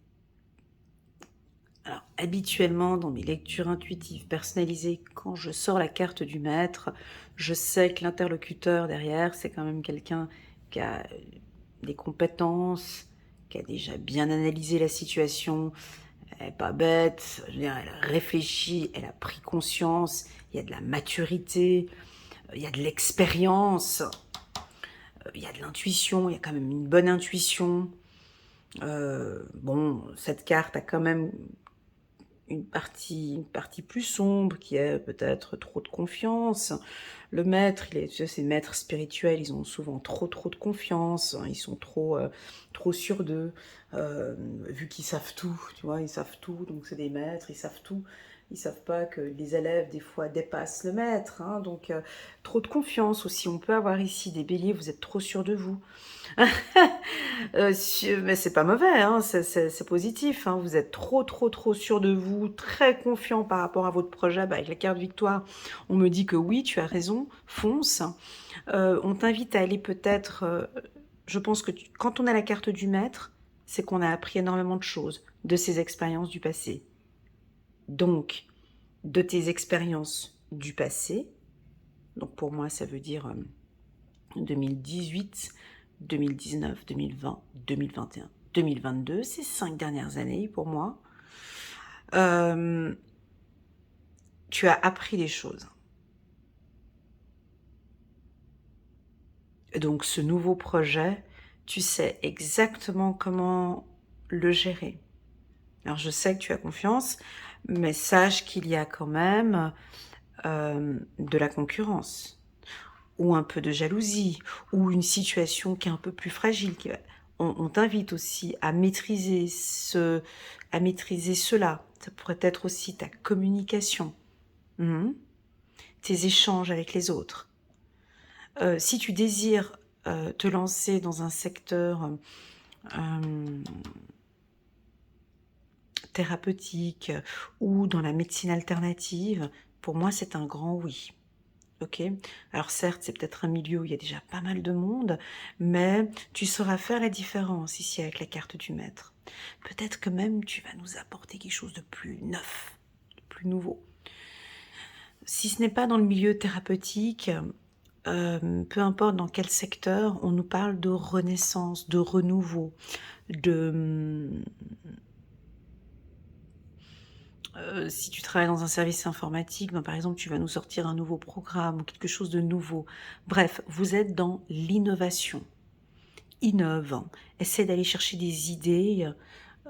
alors habituellement dans mes lectures intuitives personnalisées, quand je sors la carte du maître, je sais que l'interlocuteur derrière, c'est quand même quelqu'un qui a des compétences, qui a déjà bien analysé la situation. Elle n'est pas bête, je veux dire, elle a réfléchi, elle a pris conscience, il y a de la maturité, il y a de l'expérience, il y a de l'intuition, il y a quand même une bonne intuition. Bon, cette carte a quand même une partie plus sombre qui est peut-être trop de confiance. Le maître, ces maîtres spirituels, ils ont souvent trop de confiance, hein, ils sont trop sûrs d'eux, vu qu'ils savent tout, tu vois, ils savent tout, donc c'est des maîtres, ils savent tout. Ils savent pas que les élèves, des fois, dépassent le maître, hein, donc trop de confiance aussi. On peut avoir ici des béliers, vous êtes trop sûrs de vous. Mais c'est pas mauvais, hein, c'est positif. Hein, vous êtes trop sûr de vous, très confiant par rapport à votre projet. Bah, avec la carte victoire, on me dit que oui, tu as raison, fonce. On t'invite à aller peut-être... je pense que quand on a la carte du maître, c'est qu'on a appris énormément de choses de ses expériences du passé. Donc, de tes expériences du passé, donc pour moi ça veut dire 2018, 2019, 2020, 2021, 2022, ces 5 dernières années pour moi, tu as appris des choses. Donc ce nouveau projet, tu sais exactement comment le gérer. Alors je sais que tu as confiance, mais sache qu'il y a quand même de la concurrence, ou un peu de jalousie, ou une situation qui est un peu plus fragile. On t'invite aussi à maîtriser cela. Ça pourrait être aussi ta communication, tes échanges avec les autres. Si tu désires te lancer dans un secteur thérapeutique ou dans la médecine alternative, pour moi c'est un grand oui. Ok, alors certes, c'est peut-être un milieu où il y a déjà pas mal de monde, mais tu sauras faire la différence ici avec la carte du maître. Peut-être que même tu vas nous apporter quelque chose de plus neuf, de plus nouveau. Si ce n'est pas dans le milieu thérapeutique, peu importe dans quel secteur, on nous parle de renaissance, de renouveau, si tu travailles dans un service informatique, ben, par exemple, tu vas nous sortir un nouveau programme ou quelque chose de nouveau. Bref, vous êtes dans l'innovation. Innove. Essaie d'aller chercher des idées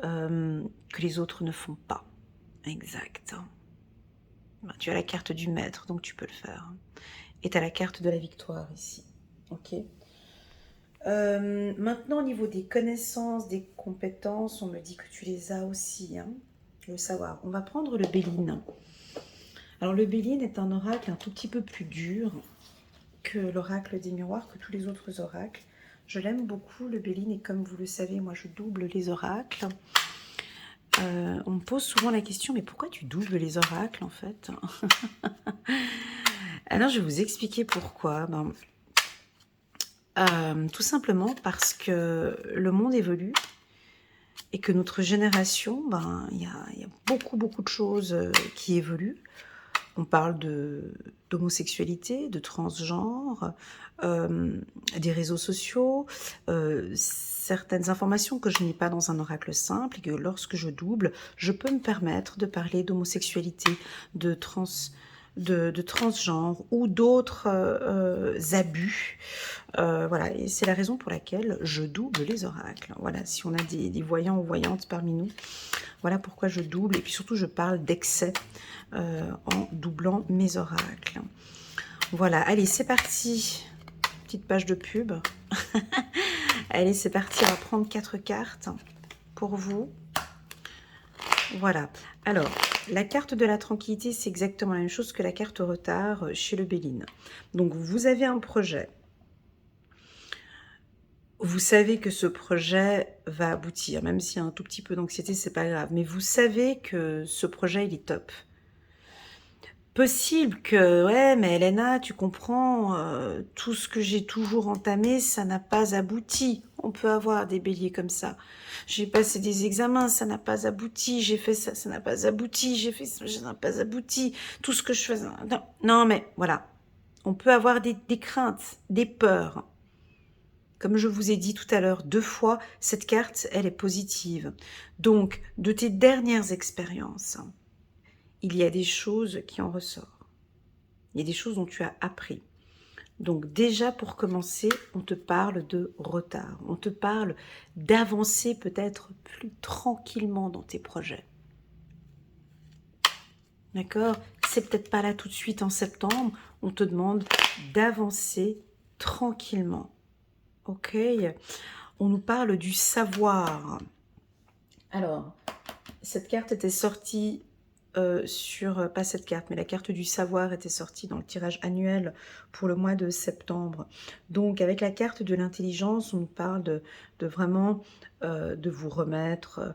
que les autres ne font pas. Exact. Ben, tu as la carte du maître, donc tu peux le faire. Et tu as la carte de la victoire ici. Ok. Maintenant, au niveau des connaissances, des compétences, on me dit que tu les as aussi, hein, le savoir. On va prendre le Béline. Alors, le Béline est un oracle un tout petit peu plus dur que l'oracle des miroirs, que tous les autres oracles. Je l'aime beaucoup, le Béline, et comme vous le savez, moi, je double les oracles. On me pose souvent la question, mais pourquoi tu doubles les oracles, en fait? Alors, je vais vous expliquer pourquoi. Ben, tout simplement parce que le monde évolue et que notre génération, ben, il y a beaucoup de choses qui évoluent. On parle d'homosexualité, de transgenre, des réseaux sociaux, certaines informations que je n'ai pas dans un oracle simple et que lorsque je double, je peux me permettre de parler d'homosexualité, de transgenre ou d'autres abus. Voilà, et c'est la raison pour laquelle je double les oracles. Voilà, si on a des voyants ou voyantes parmi nous, voilà pourquoi je double. Et puis surtout, je parle d'excès en doublant mes oracles. Voilà, allez, c'est parti. Petite page de pub. Allez, c'est parti, on va prendre 4 cartes pour vous. Voilà. Alors, la carte de la tranquillité, c'est exactement la même chose que la carte retard chez le Béline. Donc, vous avez un projet. Vous savez que ce projet va aboutir, même s'il y a un tout petit peu d'anxiété, c'est pas grave. Mais vous savez que ce projet, il est top. Possible que, ouais, mais Elena, tu comprends, tout ce que j'ai toujours entamé, ça n'a pas abouti. On peut avoir des béliers comme ça. J'ai passé des examens, ça n'a pas abouti. J'ai fait ça, ça n'a pas abouti. J'ai fait ça, ça n'a pas abouti. Tout ce que je faisais... Non, non, mais voilà. On peut avoir des craintes, des peurs. Comme je vous ai dit tout à l'heure 2 fois, cette carte, elle est positive. Donc, de tes dernières expériences, il y a des choses qui en ressortent. Il y a des choses dont tu as appris. Donc déjà, pour commencer, on te parle de retard. On te parle d'avancer peut-être plus tranquillement dans tes projets. D'accord? C'est peut-être pas là tout de suite en septembre. On te demande d'avancer tranquillement. Ok? On nous parle du savoir. Alors, cette carte était sortie pas cette carte, mais la carte du savoir était sortie dans le tirage annuel pour le mois de septembre. Donc, avec la carte de l'intelligence, on nous parle de vraiment de vous remettre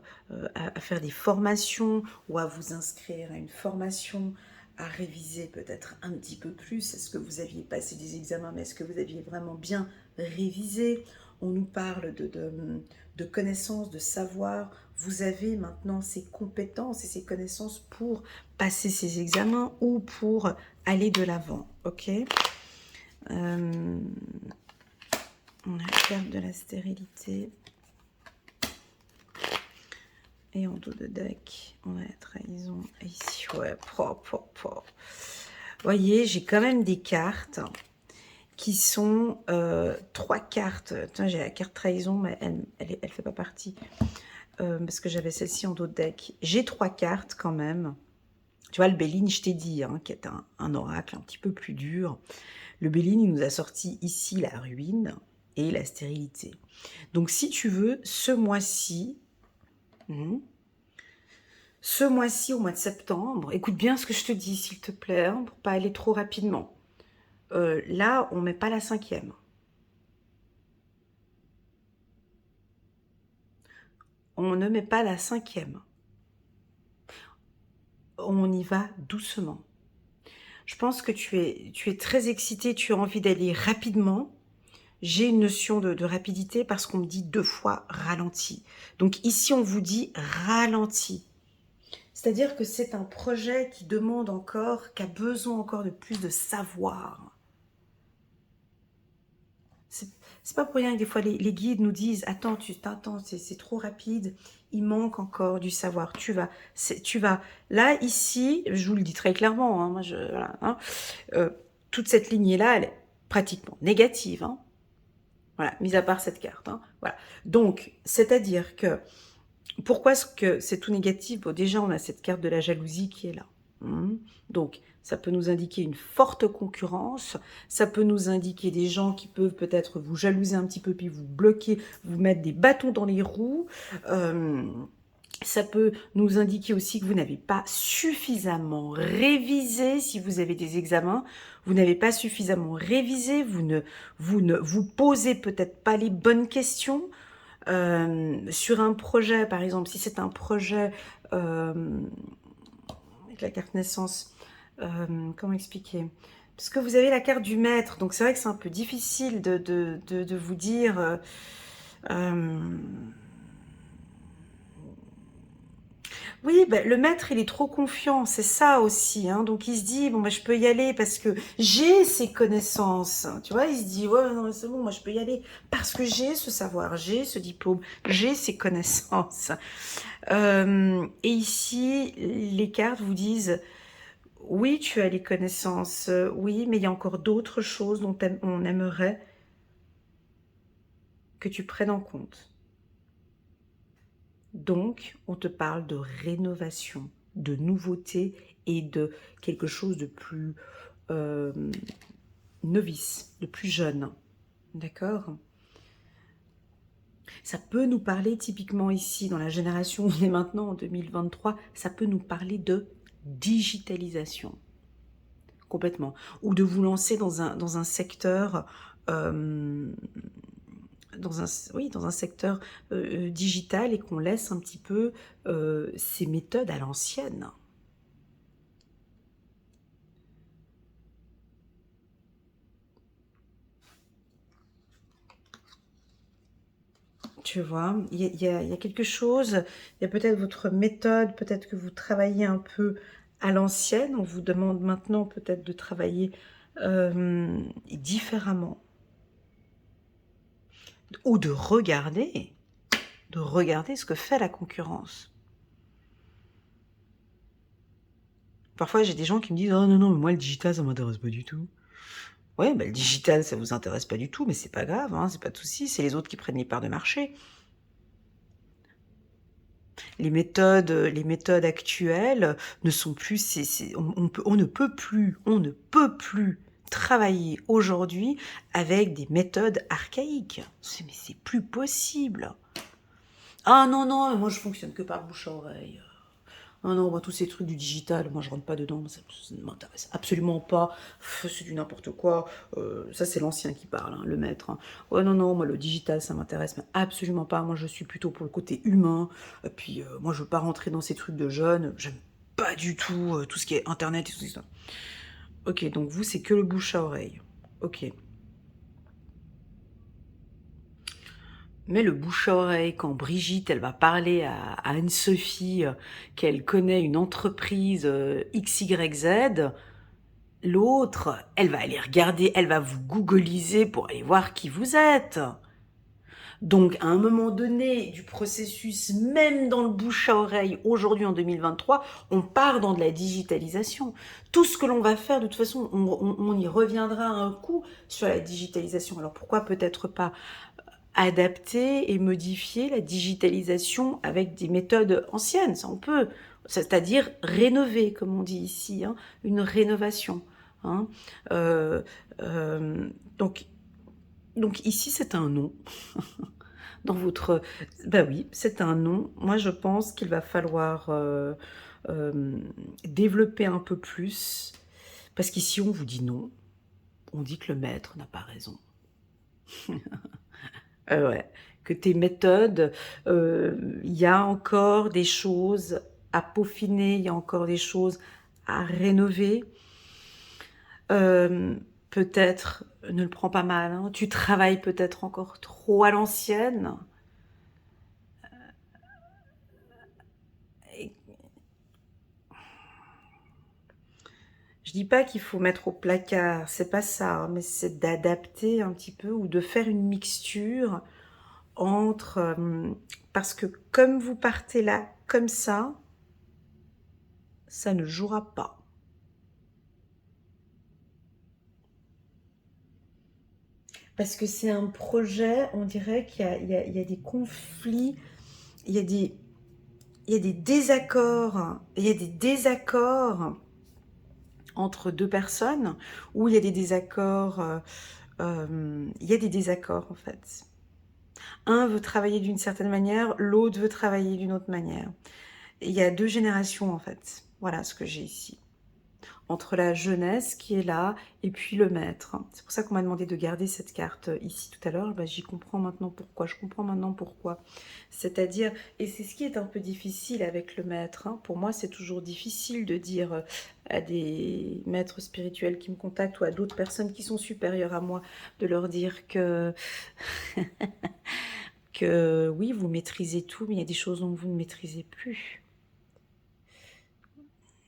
à faire des formations ou à vous inscrire à une formation, à réviser peut-être un petit peu plus. Est-ce que vous aviez passé des examens, mais est-ce que vous aviez vraiment bien révisé? On nous parle de connaissances, de savoir. Vous avez maintenant ces compétences et ces connaissances pour passer ces examens ou pour aller de l'avant, ok? On a la carte de la stérilité. Et en dos de deck, on a la trahison. Et ici, ouais, propre. Voyez, j'ai quand même des cartes qui sont 3 cartes. Tiens, j'ai la carte trahison, mais elle fait pas partie. Parce que j'avais celle-ci en dos de deck. J'ai 3 cartes quand même. Tu vois, le Béline, je t'ai dit, hein, qui est un oracle un petit peu plus dur. Le Béline, il nous a sorti ici la ruine et la stérilité. Donc, si tu veux, ce mois-ci, au mois de septembre, écoute bien ce que je te dis, s'il te plaît, hein, pour pas aller trop rapidement. Là, on met pas la 5e. On ne met pas la 5e. On y va doucement. Je pense que tu es très excité, tu as envie d'aller rapidement. J'ai une notion de rapidité parce qu'on me dit 2 fois ralenti. Donc ici, on vous dit ralenti. C'est-à-dire que c'est un projet qui demande encore, qui a besoin encore de plus de savoir. C'est pas pour rien que des fois les guides nous disent « Attends, c'est trop rapide, il manque encore du savoir. » Tu vas. Là, ici, je vous le dis très clairement, hein, moi, voilà, hein, toute cette lignée-là, elle est pratiquement négative. Hein. Voilà, mis à part cette carte. Hein, voilà. Donc, c'est-à-dire que Pourquoi est-ce que c'est tout négatif? Bon, déjà, on a cette carte de la jalousie qui est là. Donc, ça peut nous indiquer une forte concurrence, ça peut nous indiquer des gens qui peuvent peut-être vous jalouser un petit peu, puis vous bloquer, vous mettre des bâtons dans les roues. Ça peut nous indiquer aussi que vous n'avez pas suffisamment révisé. Si vous avez des examens, vous n'avez pas suffisamment révisé, vous posez peut-être pas les bonnes questions. Sur un projet, par exemple, si c'est un projet avec la carte naissance, comment expliquer? Parce que vous avez la carte du maître, donc c'est vrai que c'est un peu difficile de vous dire... oui, ben, le maître, il est trop confiant, c'est ça aussi. Hein. Donc, il se dit, bon, ben, je peux y aller parce que j'ai ces connaissances. Tu vois, il se dit, ouais, non, c'est bon, moi, je peux y aller parce que j'ai ce savoir, j'ai ce diplôme, j'ai ces connaissances. Et ici, les cartes vous disent, oui, tu as les connaissances, oui, mais il y a encore d'autres choses dont on aimerait que tu prennes en compte. Donc, on te parle de rénovation, de nouveauté et de quelque chose de plus novice, de plus jeune. D'accord? Ça peut nous parler typiquement ici, dans la génération où on est maintenant, en 2023, ça peut nous parler de digitalisation. Complètement. Ou de vous lancer dans un secteur... dans un secteur digital et qu'on laisse un petit peu ces méthodes à l'ancienne. Tu vois, il y a quelque chose, il y a peut-être votre méthode, peut-être que vous travaillez un peu à l'ancienne, on vous demande maintenant peut-être de travailler différemment. Ou de regarder ce que fait la concurrence. Parfois, j'ai des gens qui me disent « Oh non, non, mais moi, le digital, ça m'intéresse pas du tout. » Ouais, bah, le digital, ça vous intéresse pas du tout, mais c'est pas grave, hein, c'est pas de souci, c'est les autres qui prennent les parts de marché. Les méthodes actuelles ne sont plus, on ne peut plus travailler aujourd'hui avec des méthodes archaïques. Mais c'est plus possible. Ah non, non, moi je fonctionne que par bouche à oreille. Ah non, moi, tous ces trucs du digital, moi je rentre pas dedans, ça ne m'intéresse absolument pas. C'est du n'importe quoi. Ça c'est l'ancien qui parle, hein, le maître. Hein. Ouais, non, non, moi le digital ça m'intéresse mais absolument pas. Moi je suis plutôt pour le côté humain. Et puis moi je veux pas rentrer dans ces trucs de jeunes. J'aime pas du tout tout ce qui est internet et tout ça. Ok, donc vous c'est que le bouche à oreille. Ok. Mais le bouche à oreille, quand Brigitte, elle va parler à Anne-Sophie qu'elle connaît une entreprise XYZ, l'autre, elle va aller regarder, elle va vous googliser pour aller voir qui vous êtes. Donc, à un moment donné du processus, même dans le bouche à oreille, aujourd'hui en 2023, on part dans de la digitalisation. Tout ce que l'on va faire, de toute façon, on y reviendra un coup sur la digitalisation. Alors, pourquoi peut-être pas adapter et modifier la digitalisation avec des méthodes anciennes, ça on peut, c'est-à-dire rénover, comme on dit ici, hein, une rénovation. Hein. Euh, euh, donc, donc ici c'est un non. Dans votre... Bah oui, c'est un non. Moi je pense qu'il va falloir développer un peu plus, parce qu'ici on vous dit non, on dit que le maître n'a pas raison. Ouais, que tes méthodes, il y a encore des choses à peaufiner, il y a encore des choses à rénover. Peut-être, ne le prends pas mal, hein, tu travailles peut-être encore trop à l'ancienne. Et je dis pas qu'il faut mettre au placard, c'est pas ça, hein, mais c'est d'adapter un petit peu ou de faire une mixture entre... parce que comme vous partez là, comme ça ne jouera pas. Parce que c'est un projet, on dirait qu'il y a des conflits, il y a des... il y a des désaccords, entre deux personnes, ou il y a des désaccords, en fait. Un veut travailler d'une certaine manière, l'autre veut travailler d'une autre manière. Et il y a deux générations en fait. Voilà ce que j'ai ici. Entre la jeunesse qui est là et puis le maître. C'est pour ça qu'on m'a demandé de garder cette carte ici tout à l'heure. Bah, j'y comprends maintenant pourquoi. Je comprends maintenant pourquoi. C'est-à-dire, et c'est ce qui est un peu difficile avec le maître. Hein. Pour moi, c'est toujours difficile de dire à des maîtres spirituels qui me contactent ou à d'autres personnes qui sont supérieures à moi, de leur dire que que oui, vous maîtrisez tout, mais il y a des choses dont vous ne maîtrisez plus.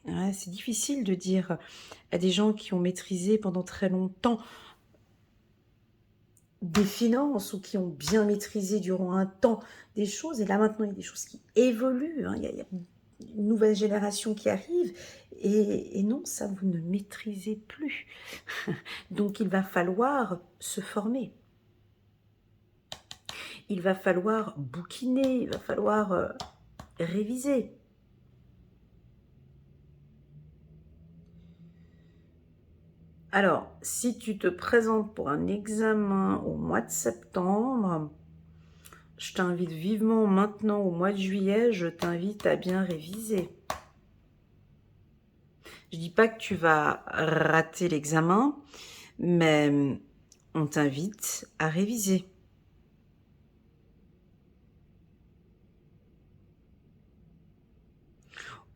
Ouais, c'est difficile de dire à des gens qui ont maîtrisé pendant très longtemps des finances ou qui ont bien maîtrisé durant un temps des choses, et là maintenant il y a des choses qui évoluent, hein, il y a une nouvelle génération qui arrive, et non, ça vous ne maîtrisez plus. Donc il va falloir se former. Il va falloir bouquiner, il va falloir réviser. Alors, si tu te présentes pour un examen au mois de septembre, je t'invite vivement maintenant au mois de juillet, je t'invite à bien réviser. Je dis pas que tu vas rater l'examen, mais on t'invite à réviser.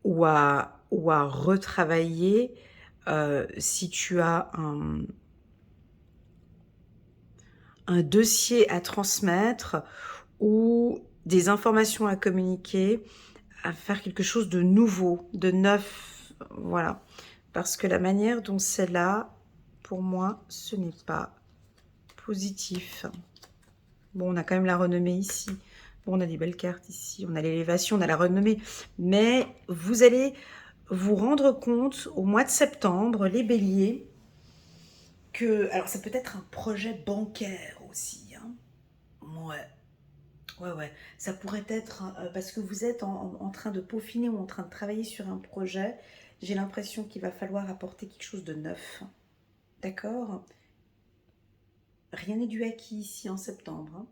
Ou à retravailler si tu as un dossier à transmettre ou des informations à communiquer, à faire quelque chose de nouveau, de neuf, voilà. Parce que la manière dont c'est là, pour moi, ce n'est pas positif. Bon, on a quand même la renommée ici. Bon, on a des belles cartes ici. On a l'élévation, on a la renommée. Mais vous allez vous rendre compte au mois de septembre, les béliers, que... Alors, ça peut être un projet bancaire aussi. Hein. Ouais. Ouais. Ça pourrait être... parce que vous êtes en train de peaufiner ou en train de travailler sur un projet. J'ai l'impression qu'il va falloir apporter quelque chose de neuf. D'accord? Rien n'est du acquis ici en septembre. Hein.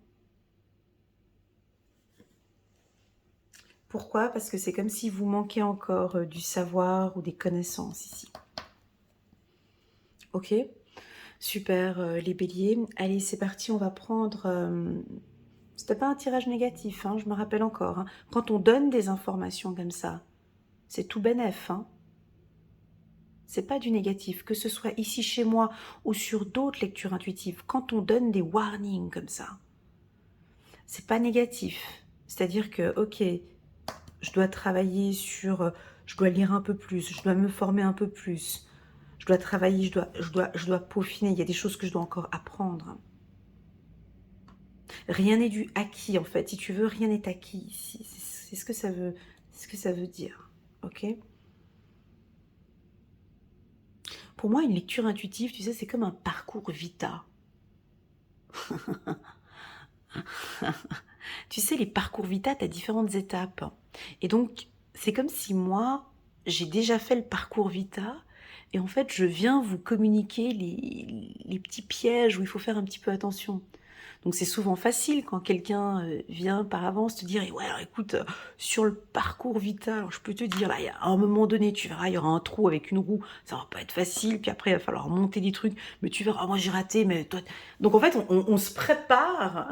Pourquoi? Parce que c'est comme si vous manquez encore du savoir ou des connaissances ici. Ok? Super, les béliers. Allez, c'est parti, on va prendre... C'était pas un tirage négatif, hein, je me rappelle encore. Hein. Quand on donne des informations comme ça, c'est tout bénef. Hein. C'est pas du négatif, que ce soit ici chez moi ou sur d'autres lectures intuitives. Quand on donne des warnings comme ça, c'est pas négatif. C'est-à-dire que, ok, je dois travailler sur... je dois lire un peu plus, je dois me former un peu plus. Je dois travailler, je dois peaufiner. Il y a des choses que je dois encore apprendre. Rien n'est du acquis, en fait. Si tu veux, rien n'est acquis ici. C'est ce que ça veut, dire. Ok? Pour moi, une lecture intuitive, tu sais, c'est comme un parcours vita. Tu sais, les parcours vita, tu as différentes étapes. Et donc, c'est comme si moi, j'ai déjà fait le parcours vita. Et en fait, je viens vous communiquer les petits pièges où il faut faire un petit peu attention. Donc c'est souvent facile quand quelqu'un vient par avance te dire ouais alors écoute sur le parcours vital alors je peux te dire là à un moment donné tu verras il y aura un trou avec une roue ça va pas être facile puis après il va falloir monter des trucs mais tu verras moi j'ai raté mais toi donc en fait on se prépare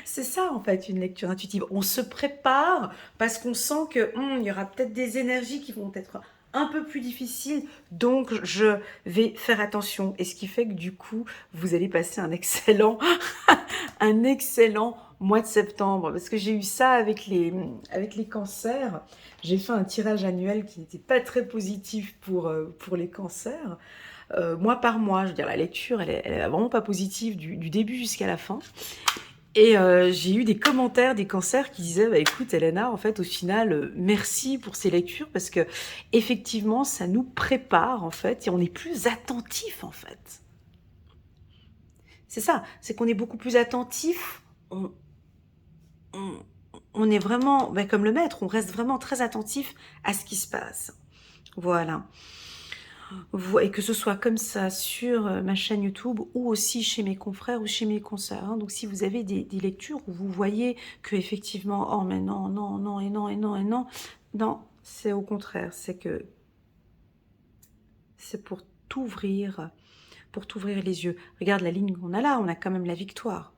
c'est ça en fait une lecture intuitive on se prépare parce qu'on sent que il y aura peut-être des énergies qui vont être un peu plus difficiles donc je vais faire attention et ce qui fait que du coup vous allez passer un excellent mois de septembre parce que j'ai eu ça avec les cancers. J'ai fait un tirage annuel qui n'était pas très positif pour les cancers. Mois par mois, je veux dire, la lecture, elle est vraiment pas positive du début jusqu'à la fin. Et j'ai eu des commentaires des cancers qui disaient bah, écoute Elena, en fait au final merci pour ces lectures parce que effectivement ça nous prépare en fait et on est plus attentif en fait. C'est ça, c'est qu'on est beaucoup plus attentif, on on est vraiment, ben, comme le maître, on reste vraiment très attentif à ce qui se passe. Voilà. Et que ce soit comme ça sur ma chaîne YouTube ou aussi chez mes confrères ou chez mes consoeurs. Hein. Donc si vous avez des lectures où vous voyez que effectivement, oh mais non, non, non, et non, et non, et non, non, c'est au contraire, c'est que c'est pour t'ouvrir les yeux. Regarde la ligne qu'on a là, on a quand même la victoire.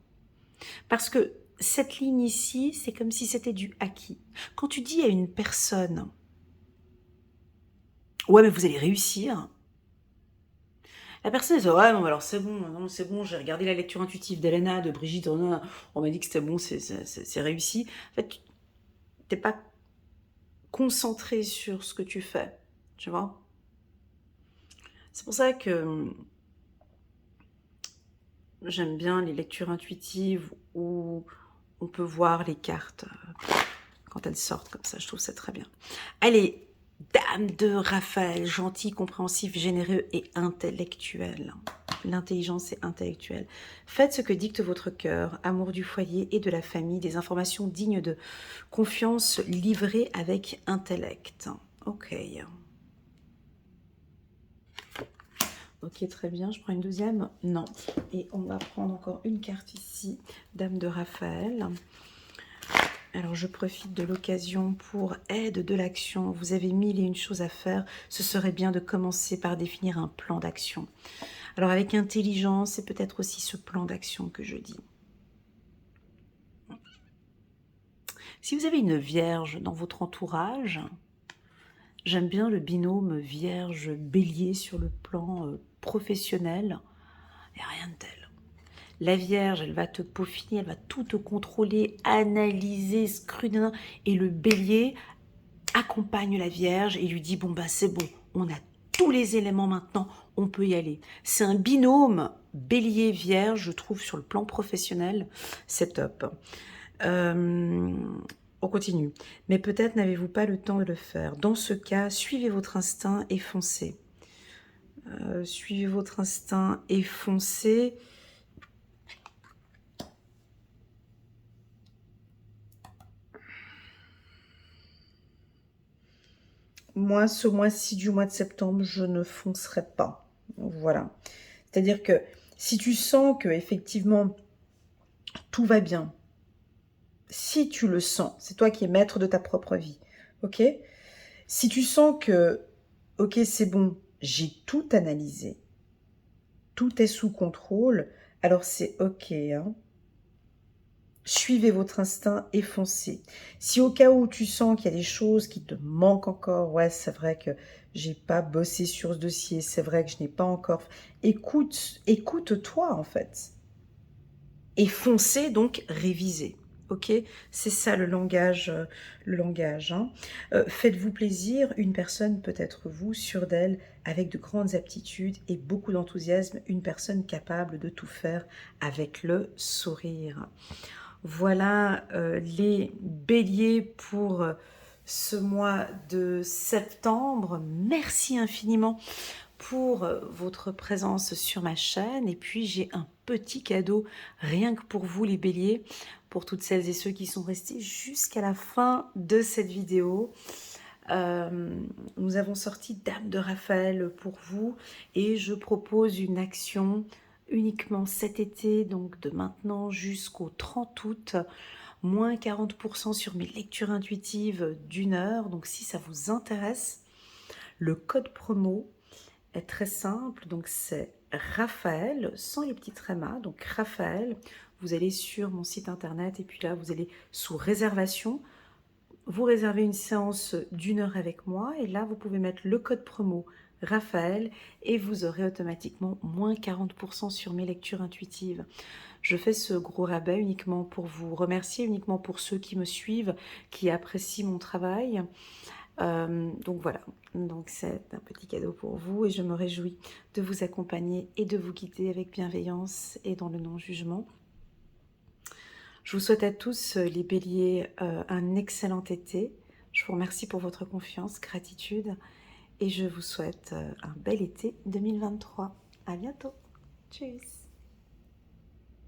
Parce que cette ligne ici, c'est comme si c'était du acquis. Quand tu dis à une personne, ouais mais vous allez réussir, la personne elle dit ouais non alors c'est bon, non c'est bon, j'ai regardé la lecture intuitive d'Elena, de Brigitte, on m'a dit que c'était bon, c'est réussi. En fait, t'es pas concentré sur ce que tu fais, tu vois. C'est pour ça que j'aime bien les lectures intuitives où on peut voir les cartes quand elles sortent comme ça, je trouve ça très bien. Allez, Dame de Raphaël, gentil, compréhensif, généreux et intellectuel. L'intelligence est intellectuelle. Faites ce que dicte votre cœur, amour du foyer et de la famille, des informations dignes de confiance livrées avec intellect. Ok. Ok, très bien. Je prends une deuxième. Non. Et on va prendre encore une carte ici, Dame de Raphaël. Alors, je profite de l'occasion pour aide de l'action. Vous avez mille et une choses à faire. Ce serait bien de commencer par définir un plan d'action. Alors, avec intelligence, c'est peut-être aussi ce plan d'action que je dis. Si vous avez une vierge dans votre entourage, j'aime bien le binôme vierge-bélier sur le plan professionnel. Il n'y a rien de tel. La Vierge, elle va te peaufiner, elle va tout te contrôler, analyser, scrutiner. Et le Bélier accompagne la Vierge et lui dit, bon bah c'est bon, on a tous les éléments maintenant, on peut y aller. C'est un binôme Bélier-Vierge, je trouve, sur le plan professionnel, c'est top. On continue. Mais peut-être n'avez-vous pas le temps de le faire. Dans ce cas, suivez votre instinct et foncez. Suivez votre instinct et foncez. Moi, ce mois-ci du mois de septembre, je ne foncerai pas. Voilà. C'est-à-dire que si tu sens que effectivement tout va bien, si tu le sens, c'est toi qui es maître de ta propre vie, ok? Si tu sens que, ok, c'est bon, j'ai tout analysé, tout est sous contrôle, alors c'est ok, hein? Suivez votre instinct et foncez. Si au cas où tu sens qu'il y a des choses qui te manquent encore, ouais, c'est vrai que j'ai pas bossé sur ce dossier, c'est vrai que je n'ai pas encore... Écoute-toi en fait. Et foncez, donc révisez. Ok, c'est ça le langage, hein. Faites-vous plaisir, une personne peut être vous, sûre d'elle, avec de grandes aptitudes et beaucoup d'enthousiasme, une personne capable de tout faire avec le sourire. Voilà les béliers pour ce mois de septembre. Merci infiniment pour votre présence sur ma chaîne. Et puis, j'ai un petit cadeau rien que pour vous les béliers, pour toutes celles et ceux qui sont restés jusqu'à la fin de cette vidéo. Nous avons sorti Dame de Raphaël pour vous et je propose une action uniquement cet été, donc de maintenant jusqu'au 30 août, moins 40% sur mes lectures intuitives d'1 heure. Donc si ça vous intéresse, le code promo est très simple, donc c'est Raphaël, sans les petits trémas, donc Raphaël, vous allez sur mon site internet et puis là vous allez sous réservation, vous réservez une séance d'1 heure avec moi et là vous pouvez mettre le code promo Raphaël et vous aurez automatiquement moins 40% sur mes lectures intuitives. Je fais ce gros rabais uniquement pour vous remercier, uniquement pour ceux qui me suivent, qui apprécient mon travail. Donc voilà, donc c'est un petit cadeau pour vous et je me réjouis de vous accompagner et de vous guider avec bienveillance et dans le non-jugement. Je vous souhaite à tous les béliers un excellent été. Je vous remercie pour votre confiance, gratitude et je vous souhaite un bel été 2023. À bientôt. Tchuss.